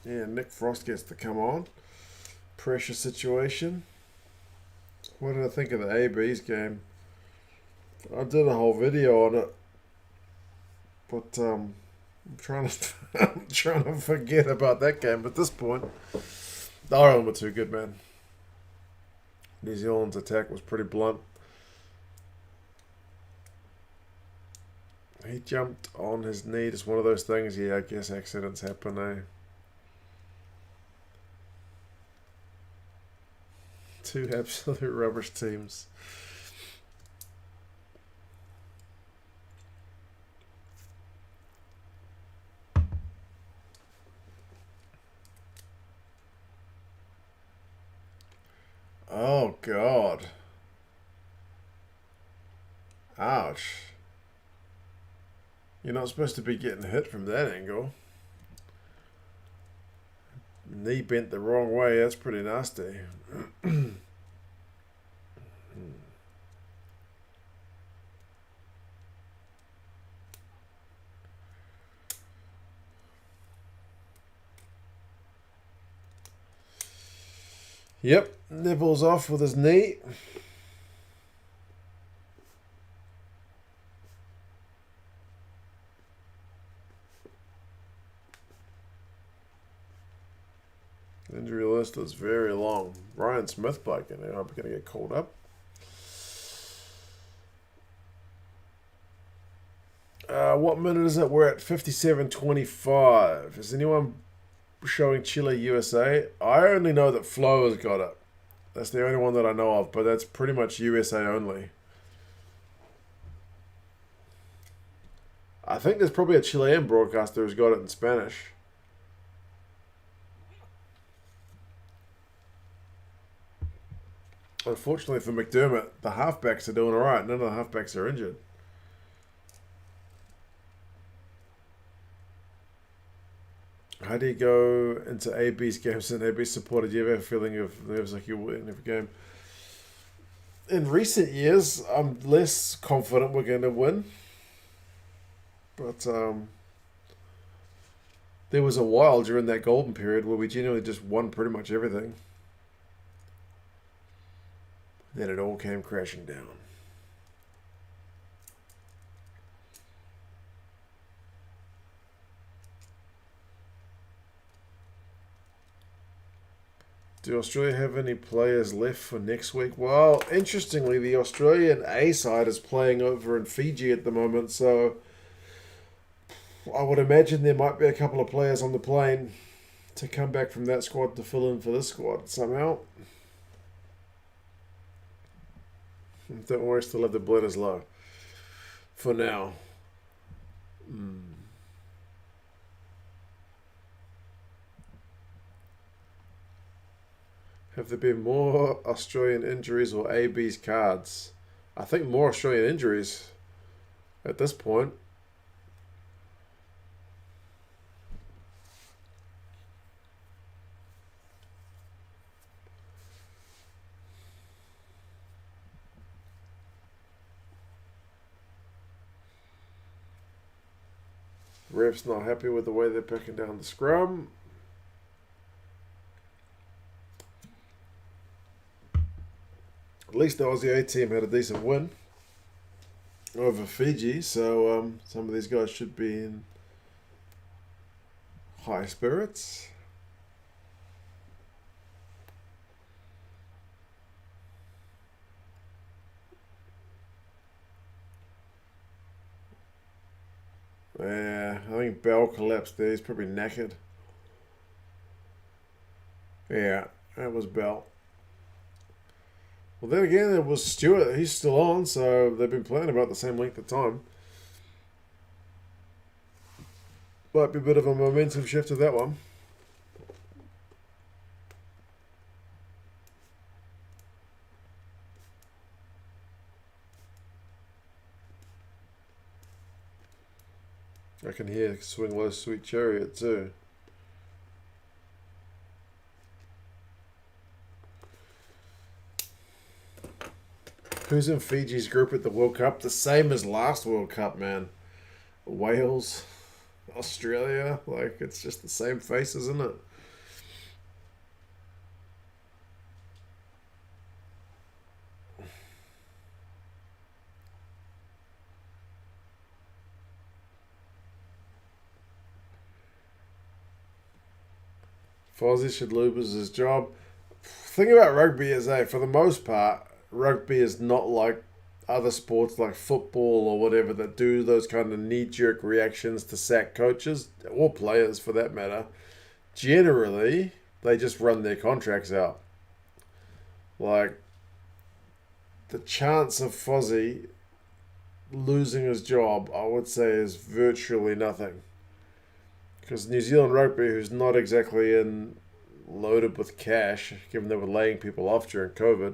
Yeah, Nick Frost gets to come on. Pressure situation. What did I think of the AB's game? I did a whole video on it, but I'm trying to I'm trying to forget about that game at this point. The Ireland were too good, man. New Zealand's attack was pretty blunt. He jumped on his knee. Just one of those things. Yeah, I guess accidents happen, eh? Two absolute rubbish teams. Oh, God. Ouch. You're not supposed to be getting hit from that angle. Knee bent the wrong way. That's pretty nasty. Yep, Neville's off with his knee. Injury list is very long. Ryan Smith bloke in there. I'm going to get called up. What minute is it? We're at 57:25. Is anyone showing Chile USA? I only know that Flo has got it. That's the only one that I know of, but that's pretty much USA only. I think there's probably a Chilean broadcaster who's got it in Spanish. Unfortunately for McDermott, the halfbacks are doing alright. None of the halfbacks are injured. How do you go into AB's games and AB supporter? Do you ever have a feeling of nerves like you would in every game? In recent years, I'm less confident we're going to win. But there was a while during that golden period where we genuinely just won pretty much everything. Then it all came crashing down. Do Australia have any players left for next week? Well, interestingly, the Australian A side is playing over in Fiji at the moment, so I would imagine there might be a couple of players on the plane to come back from that squad to fill in for this squad somehow. Don't worry, still have the blitters low. For now. Have there been more Australian injuries or AB's cards? I think more Australian injuries at this point. Ref's not happy with the way they're picking down the scrum. least the Aussie A team had a decent win over Fiji, so some of these guys should be in high spirits. Yeah, I think Bell collapsed there. He's probably knackered. Yeah, that was Bell. Well, then again, it was Stewart. He's still on, so they've been playing about the same length of time. Might be a bit of a momentum shift to that one. I can hear Swing Low Sweet Chariot too. Who's in Fiji's group at the World Cup? The same as last World Cup, man. Wales, Australia, like it's just the same faces, isn't it? Fozzie should lose his job. Thing about rugby is that for the most part, rugby is not like other sports like football or whatever that do those kind of knee-jerk reactions to sack coaches or players for that matter. Generally, they just run their contracts out. Like the chance of Fozzie losing his job, I would say, is virtually nothing. Because New Zealand Rugby, who's not exactly in loaded with cash, given they were laying people off during COVID,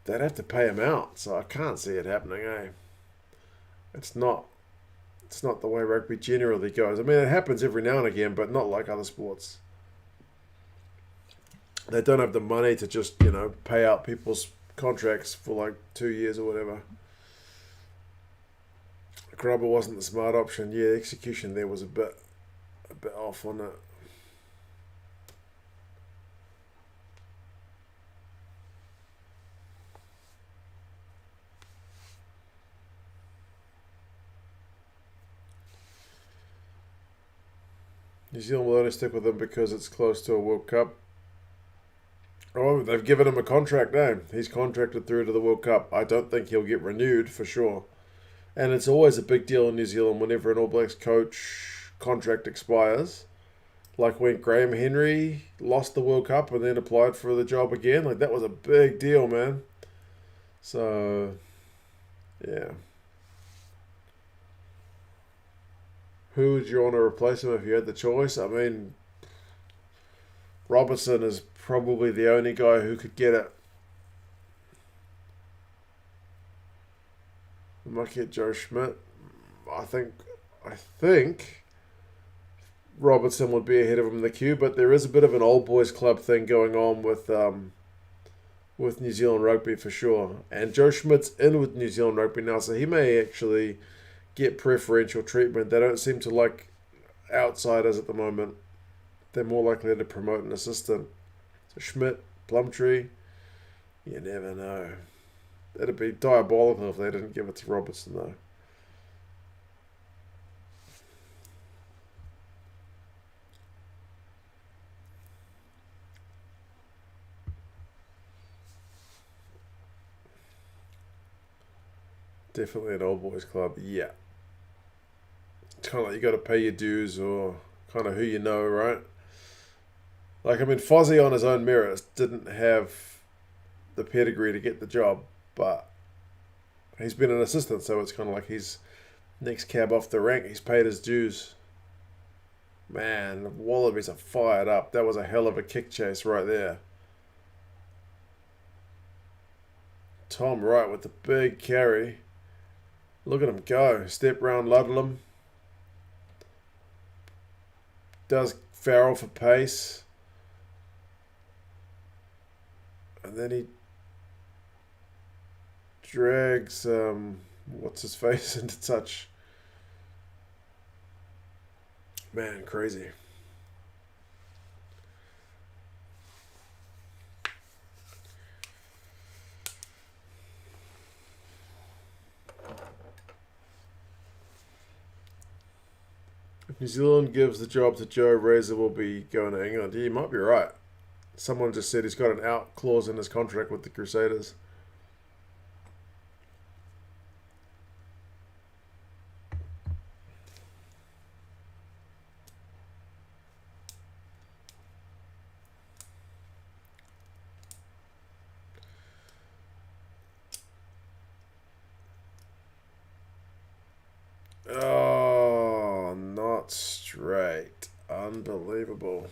they'd have to pay him out. So I can't see it happening. It's not. It's not the way rugby generally goes. I mean, it happens every now and again, but not like other sports. They don't have the money to just pay out people's contracts for like 2 years or whatever. Grubber wasn't the smart option. Yeah, the execution there was a bit off on it. New Zealand will only stick with him because it's close to a World Cup. Oh, they've given him a contract now. He's contracted through to the World Cup. I don't think he'll get renewed for sure. And it's always a big deal in New Zealand whenever an All Blacks coach contract expires. Like when Graham Henry lost the World Cup and then applied for the job again. Like that was a big deal, man. So, yeah. Who would you want to replace him if you had the choice? I mean, Robertson is probably the only guy who could get it. We might get Joe Schmidt. I think Robertson would be ahead of him in the queue, but there is a bit of an old boys club thing going on with New Zealand Rugby for sure. And Joe Schmidt's in with New Zealand Rugby now, so he may actually get preferential treatment. They don't seem to like outsiders at the moment. They're more likely to promote an assistant. So Schmidt, Plumtree, you never know. It'd be diabolical if they didn't give it to Robertson, though. Definitely an old boys club, yeah. It's kind of like you got to pay your dues or kind of who you know, right? Like, I mean, Fozzie on his own merits didn't have the pedigree to get the job, but he's been an assistant, so it's kind of like he's next cab off the rank. He's paid his dues. Man, the Wallabies are fired up. That was a hell of a kick chase right there. Tom Wright with the big carry. Look at him go. Step round Ludlam. Does Farrell for pace. And then he drags what's his face into touch. Man, crazy. If New Zealand gives the job to Joe, Razor will be going to England. Yeah, you might be right. Someone just said he's got an out clause in his contract with the Crusaders. Oh, not straight. Unbelievable.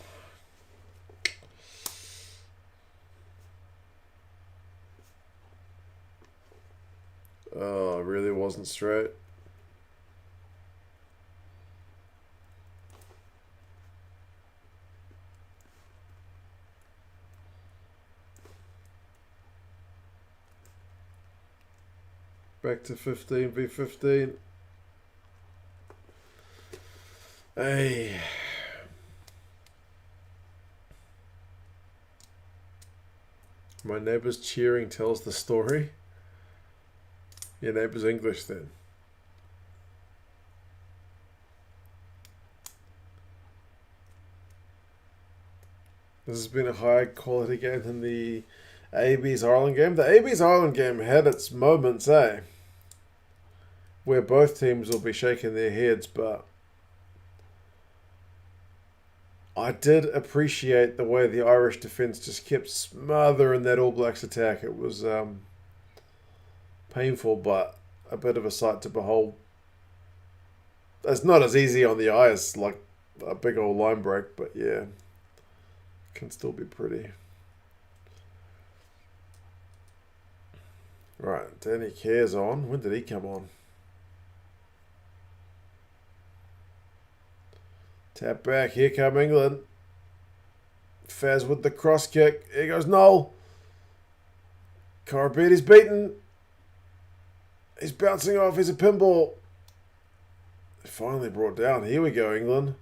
Oh, it really wasn't straight. Back to 15v15. Hey. My neighbour's cheering tells the story. Your neighbour's English then. This has been a high quality game than the AB's Ireland game. The AB's Ireland game had its moments, eh? Where both teams will be shaking their heads, but I did appreciate the way the Irish defence just kept smothering that All Blacks attack. It was painful, but a bit of a sight to behold. It's not as easy on the eye as like a big old line break, but yeah, can still be pretty. Right, Danny Care's on. When did he come on? Tap back. Here come England. Faz with the cross kick. Here goes Noel. Karabete's beaten. He's bouncing off. He's a pinball. Finally brought down. Here we go, England.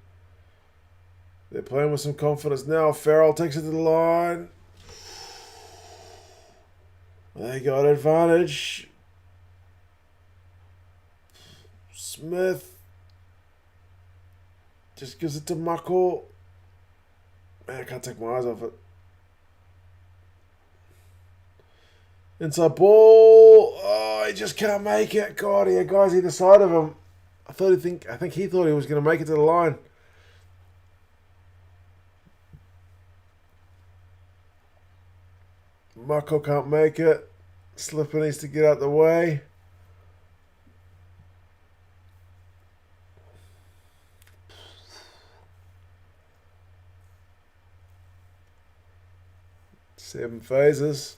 They're playing with some confidence now. Farrell takes it to the line. They got advantage. Smith just gives it to Muckle. Man, I can't take my eyes off it. Inside ball. Oh, he just can't make it. God, he had guys either side of him. I think he thought he was going to make it to the line. Muckle can't make it. Slipper needs to get out the way. Seven phases.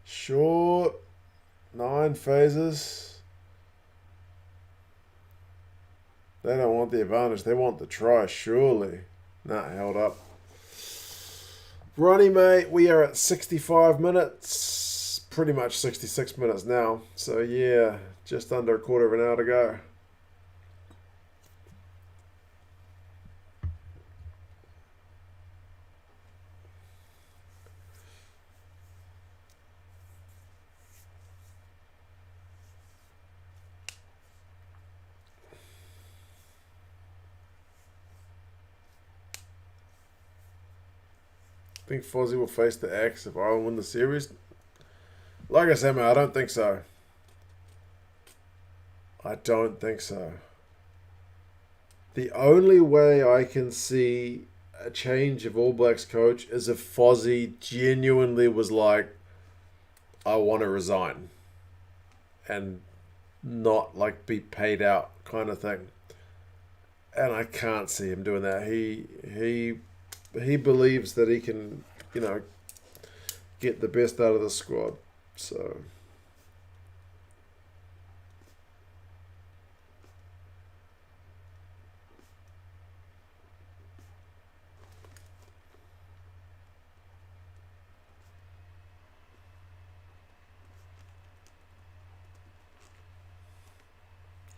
Short. 9 phases. They don't want the advantage. They want the try, surely. Nah, held up. Ronnie, mate, we are at 65 minutes. Pretty much 66 minutes now. So, yeah, just under a quarter of an hour to go. I think Fozzie will face the X if Ireland win the series. Like I said, man, I don't think so. I don't think so. The only way I can see a change of All Blacks coach is if Fozzie genuinely was like, I want to resign. And not like be paid out kind of thing. And I can't see him doing that. He believes that he can, get the best out of the squad. So,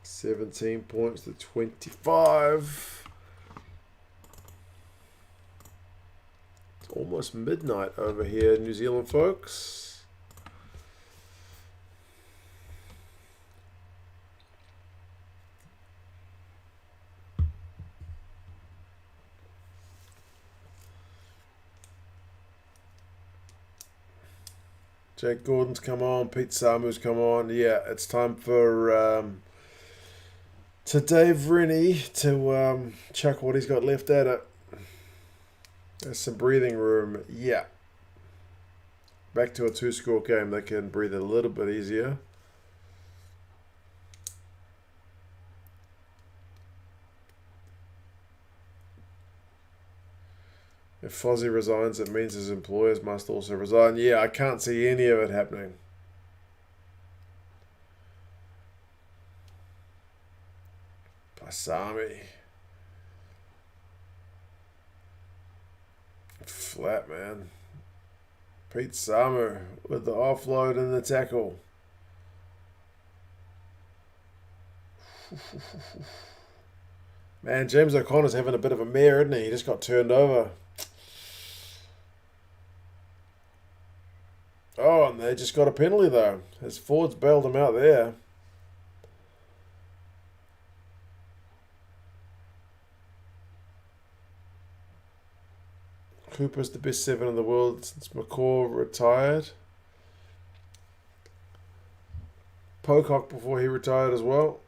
$17 points to 25. Almost midnight over here, New Zealand folks. Jake Gordon's come on. Pete Samu's come on. Yeah, it's time for to Dave Rennie to chuck what he's got left at it. There's some breathing room. Yeah. Back to a 2-score game. They can breathe a little bit easier. If Fozzie resigns, it means his employers must also resign. Yeah, I can't see any of it happening. Pasami. Flat, man. Pete Samu with the offload and the tackle. Man, James O'Connor's having a bit of a mare, isn't he? He just got turned over. Oh, and they just got a penalty, though. His forwards bailed him out there. Cooper's the best 7 in the world since McCaw retired. Pocock before he retired as well.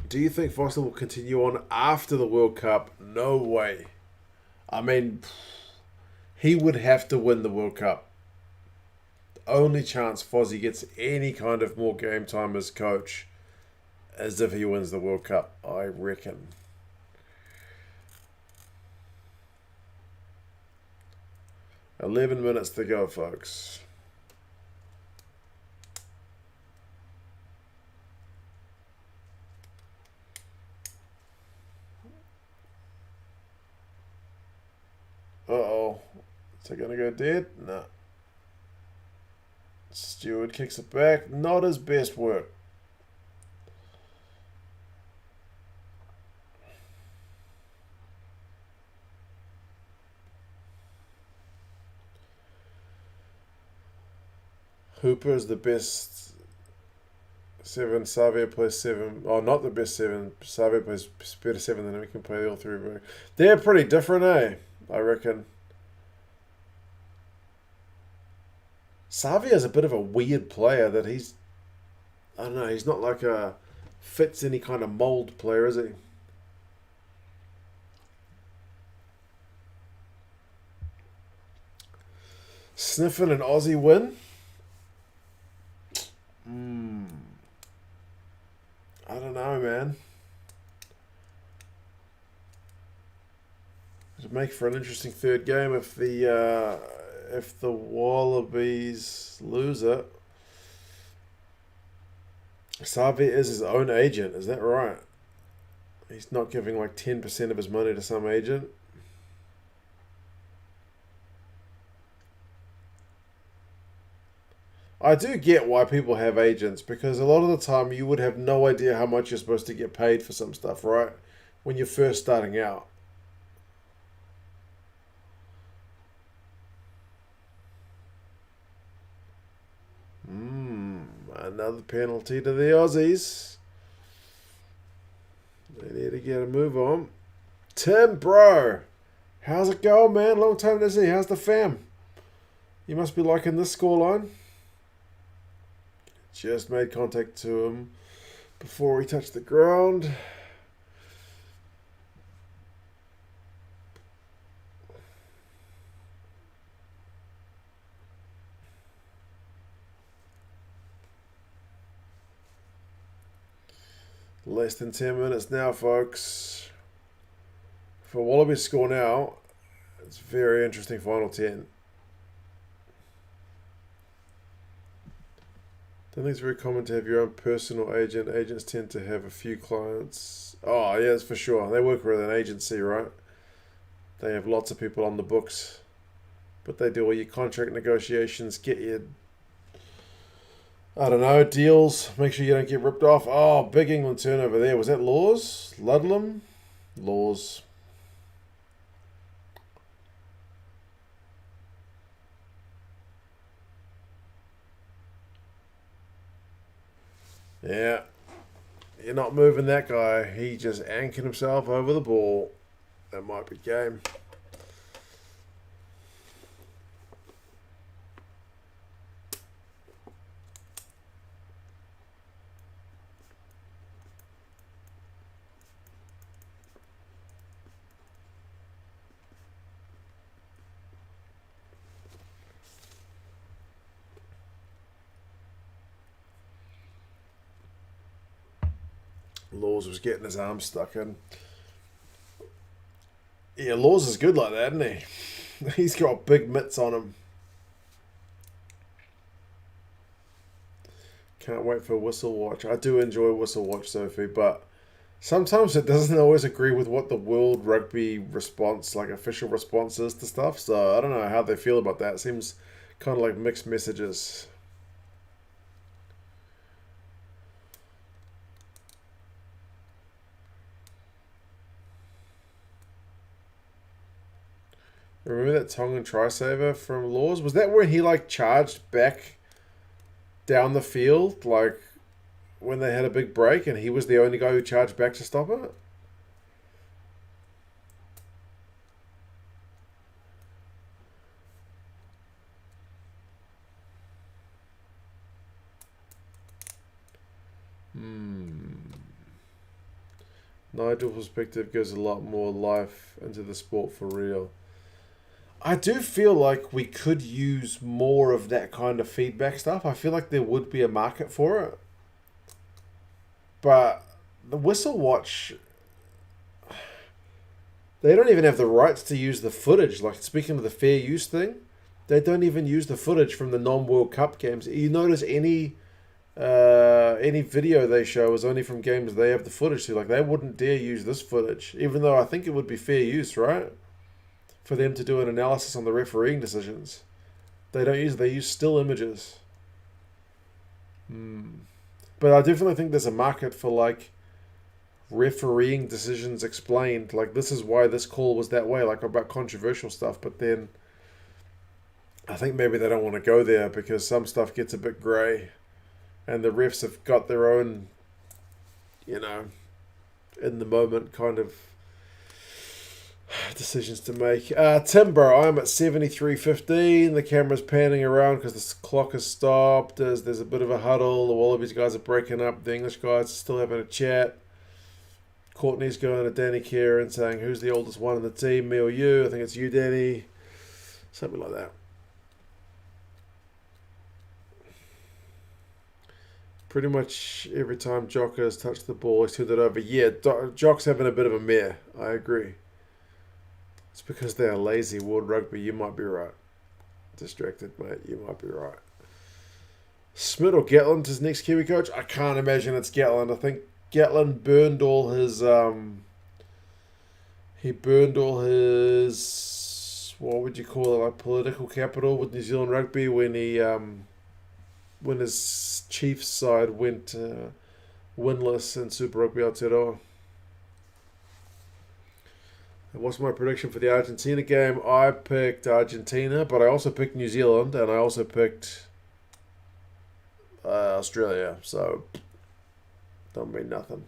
Do you think Foster will continue on after the World Cup? No way. I mean, he would have to win the World Cup. The only chance Fozzie gets any kind of more game time as coach is if he wins the World Cup, I reckon. $11 minutes to go, folks. Uh-oh. Is it going to go dead? No. Stewart kicks it back. Not his best work. Hooper is the best 7. Savia plays 7. Oh, not the best 7. Savia plays better 7 than we can play all 3. They're pretty different, eh? I reckon. Savia's a bit of a weird player that I don't know, he's not like a fits any kind of mold player, is he? Sniffing an Aussie win? I don't know, man. It'd make for an interesting third game if the Wallabies lose it. Savi is his own agent, is that right? He's not giving like 10% of his money to some agent. I do get why people have agents, because a lot of the time you would have no idea how much you're supposed to get paid for some stuff, right? When you're first starting out. Another penalty to the Aussies. They need to get a move on. Tim, bro. How's it going, man? Long time to see. How's the fam? You must be liking this scoreline. Just made contact to him before he touched the ground. Less than 10 minutes now, folks. For Wallabies score now, it's a very interesting final 10. I think it's very common to have your own personal agent. Agents tend to have a few clients. Oh, yeah, that's for sure. They work with an agency, right? They have lots of people on the books. But they do all your contract negotiations, get your, I don't know, deals. Make sure you don't get ripped off. Oh, big England turnover there. Was that Laws? Ludlam? Laws. Yeah. You're not moving that guy. He just anchored himself over the ball. That might be game. Laws was getting his arm stuck in. Yeah, Laws is good like that, isn't he? He's got big mitts on him. Can't wait for Whistle Watch. I do enjoy Whistle Watch, Sophie, but sometimes it doesn't always agree with what the World Rugby response, like official response, is to stuff. So I don't know how they feel about that. It seems kind of like mixed messages. Remember that Tongan try saver from Laws? Was that where he like charged back down the field, like when they had a big break, and he was the only guy who charged back to stop it? Nigel's perspective gives a lot more life into the sport for real. I do feel like we could use more of that kind of feedback stuff. I feel like there would be a market for it. But the Whistle Watch, they don't even have the rights to use the footage. Like, speaking of the fair use thing, they don't even use the footage from the non-World Cup games. You notice any video they show is only from games they have the footage to. Like, they wouldn't dare use this footage, even though I think it would be fair use, right? For them to do an analysis on the refereeing decisions. They use still images. But I definitely think there's a market for like refereeing decisions explained. Like, this is why this call was that way, like about controversial stuff. But then I think maybe they don't want to go there because some stuff gets a bit grey. And the refs have got their own, in the moment kind of decisions to make. Timber, I'm at 73.15. The camera's panning around because the clock has stopped. There's a bit of a huddle. The Wallabies guys are breaking up. The English guys are still having a chat. Courtney's going to Danny Kerr and saying, who's the oldest one in the team, me or you? I think it's you, Danny. Something like that. Pretty much every time Jock has touched the ball, he's turned it over. Yeah, Jock's having a bit of a mare. I agree. It's because they are lazy. World Rugby, you might be right. Distracted, mate. You might be right. Smith or Gatland is next Kiwi coach? I can't imagine it's Gatland. I think Gatland burned all his... what would you call it? Like political capital with New Zealand Rugby when he... when his Chiefs side went winless in Super Rugby Aotearoa. And what's my prediction for the Argentina game? I picked Argentina, but I also picked New Zealand, and I also picked Australia, so don't mean nothing.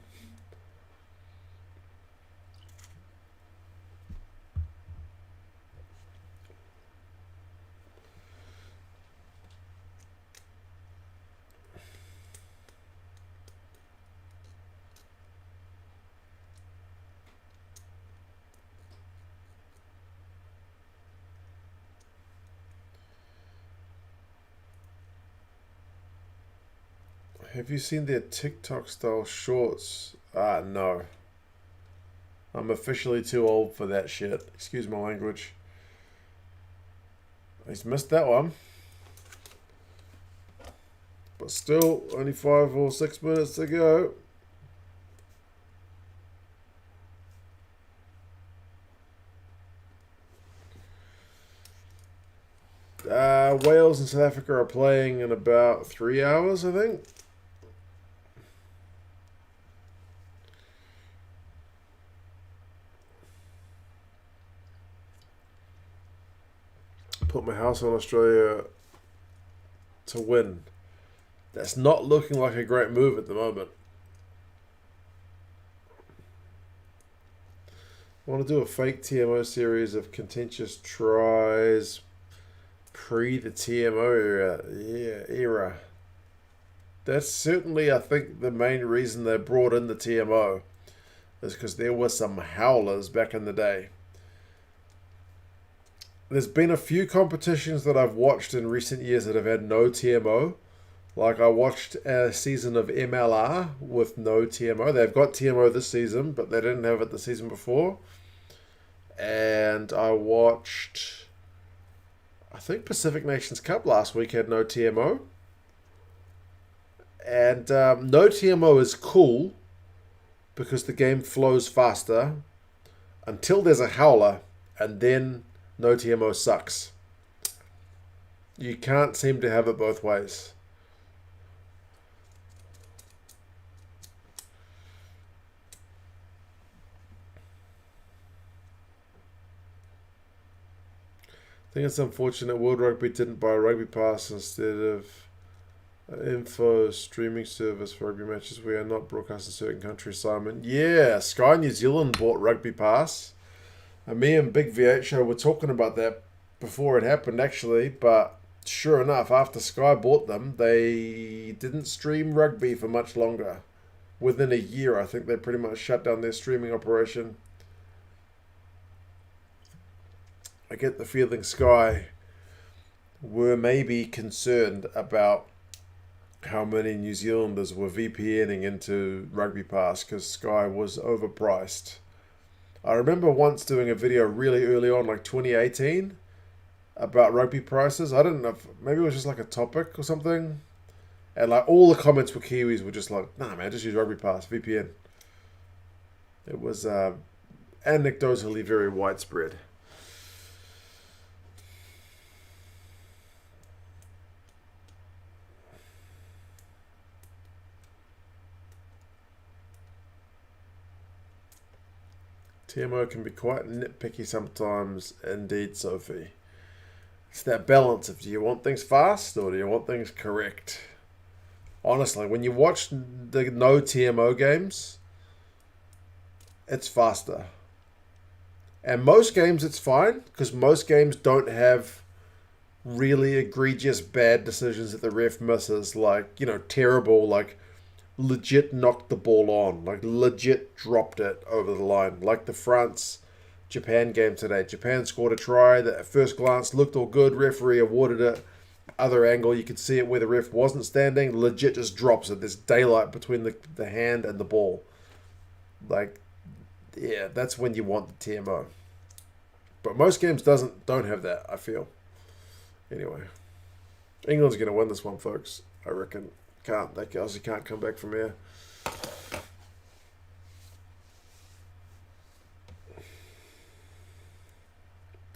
Have you seen their TikTok style shorts? No. I'm officially too old for that shit. Excuse my language. He's missed that one. But still, only 5 or 6 minutes to go. Wales and South Africa are playing in about 3 hours, I think. Put my house on Australia to win. That's not looking like a great move at the moment. I want to do a fake TMO series of contentious tries pre the TMO era. That's certainly, I think, the main reason they brought in the TMO is because there were some howlers back in the day. There's been a few competitions that I've watched in recent years that have had no TMO, Like, I watched a season of MLR with no TMO. They've got TMO this season, but they didn't have it the season before. And I watched, I think Pacific Nations Cup last week had no TMO. And no TMO is cool because the game flows faster until there's a howler, and then no TMO sucks. You can't seem to have it both ways. I think it's unfortunate World Rugby didn't buy Rugby Pass instead of an info streaming service for rugby matches. We are not broadcast in certain countries, Simon. Yeah, Sky New Zealand bought Rugby Pass. And me and Big VH Show were talking about that before it happened, actually. But sure enough, after Sky bought them, they didn't stream rugby for much longer. Within a year, I think they pretty much shut down their streaming operation. I get the feeling Sky were maybe concerned about how many New Zealanders were VPNing into Rugby Pass because Sky was overpriced. I remember once doing a video really early on, like 2018, about rugby prices. I don't know if maybe it was just like a topic or something. And like all the comments were Kiwis were just like, nah man, just use Rugby Pass, VPN. It was anecdotally very widespread. TMO can be quite nitpicky sometimes, indeed, Sophie. It's that balance of do you want things fast or do you want things correct? Honestly, when you watch the no TMO games, it's faster. And most games it's fine because most games don't have really egregious bad decisions that the ref misses, like, terrible, like legit knocked the ball on, like legit dropped it over the line, like the France-Japan game today. Japan scored a try that at first glance looked all good, referee awarded it. Other angle, you could see it where the ref wasn't standing, legit just drops it. There's daylight between the hand and the ball. Like, yeah, that's when you want the TMO. But most games don't have that, I feel. Anyway, England's going to win this one, folks, I reckon. They Aussie can't come back from here.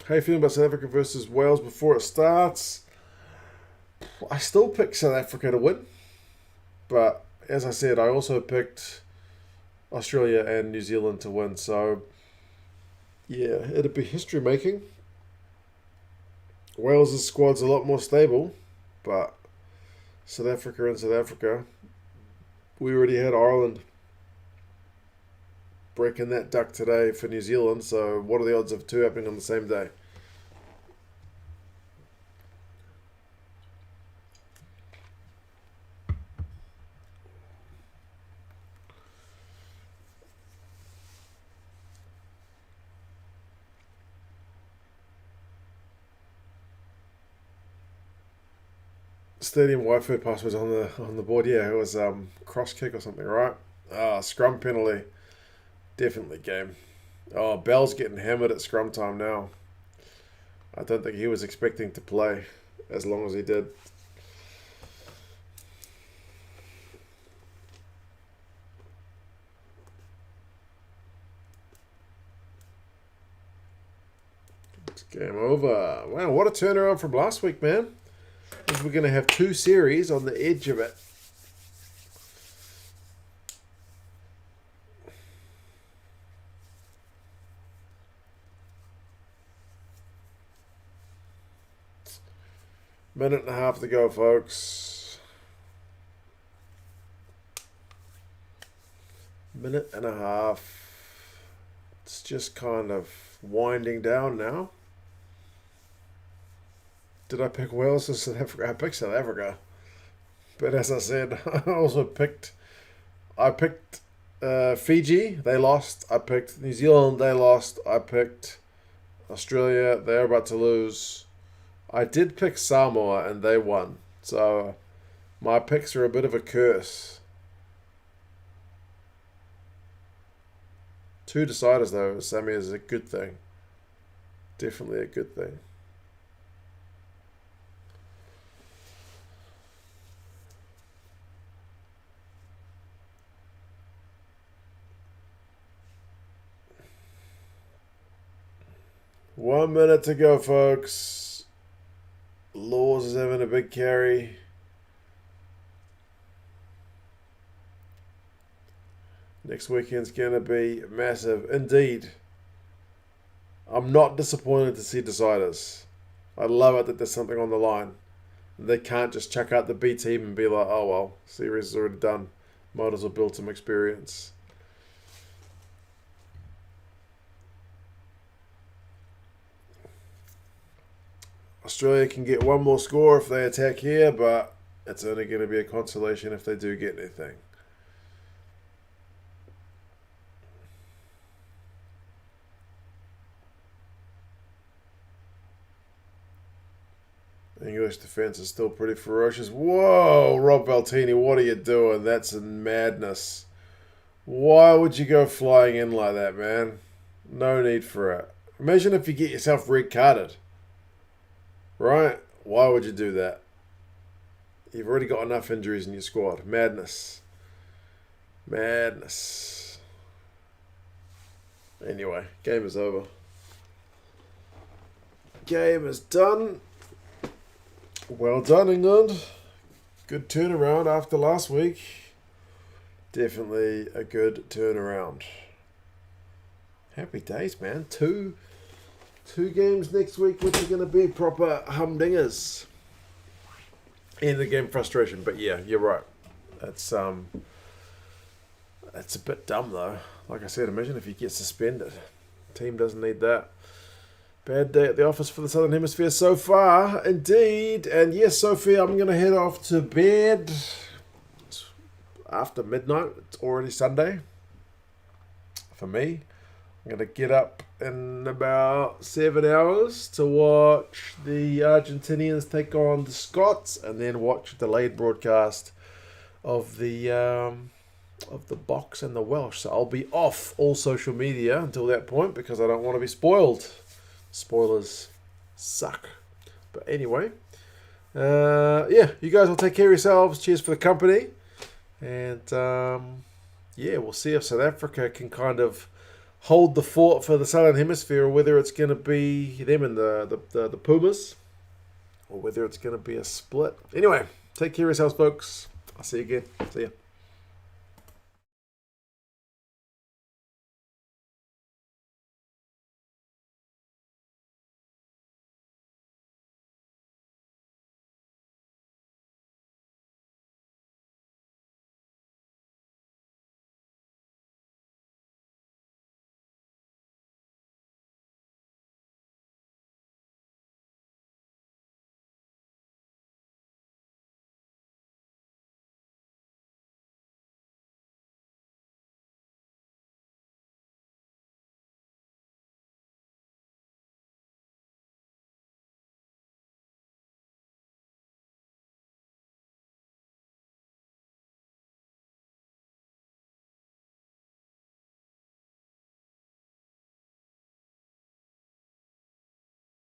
How you feeling about South Africa versus Wales before it starts? I still pick South Africa to win. But as I said, I also picked Australia and New Zealand to win. So, yeah, it'd be history making. Wales' squad's a lot more stable. But South Africa, we already had Ireland breaking that duck today for New Zealand, so what are the odds of two happening on the same day? Stadium Wi-Fi pass was on the board. Yeah, it was cross kick or something, right? Scrum penalty. Definitely game. Oh, Bell's getting hammered at scrum time now. I don't think he was expecting to play as long as he did. It's game over. Wow, what a turnaround from last week, man. We're going to have two series on the edge of it. Minute and a half to go, folks. Minute and a half. It's just kind of winding down now. Did I pick Wales or South Africa? I picked South Africa. But as I said, I also picked Fiji. They lost. I picked New Zealand. They lost. I picked Australia. They're about to lose. I did pick Samoa and they won. So My picks are a bit of a curse. 2 deciders though, Sammy, is a good thing. Definitely a good thing. One minute to go, folks. Laws is having a big carry. Next weekend's going to be massive. Indeed. I'm not disappointed to see deciders. I love it that there's something on the line. They can't just chuck out the B team and be like, oh well, series is already done. Might as well build some experience. Australia can get one more score if they attack here, but it's only going to be a consolation if they do get anything. English defence is still pretty ferocious. Whoa, Rob Valtini, what are you doing? That's madness. Why would you go flying in like that, man? No need for it. Imagine if you get yourself red carded. Right? Why would you do that? You've already got enough injuries in your squad. Madness. Madness. Anyway, game is over. Game is done. Well done, England. Good turnaround after last week. Definitely a good turnaround. Happy days, man. Two games next week, which are going to be proper humdingers. End of game frustration, but yeah, you're right. It's a bit dumb though. Like I said, imagine if you get suspended. Team doesn't need that. Bad day at the office for the Southern Hemisphere so far, indeed. And yes, Sophie, I'm going to head off to bed. It's after midnight. It's already Sunday for me. I'm going to get up in about 7 hours to watch the Argentinians take on the Scots, and then watch a delayed broadcast of the Box and the Welsh. So I'll be off all social media until that point because I don't want to be spoiled. Spoilers suck. But anyway, yeah, you guys will take care of yourselves. Cheers for the company. And yeah, we'll see if South Africa can kind of hold the fort for the Southern Hemisphere, or whether it's going to be them and the Pumas, or whether it's going to be a split. Anyway, take care of yourselves, folks. I'll see you again. See ya.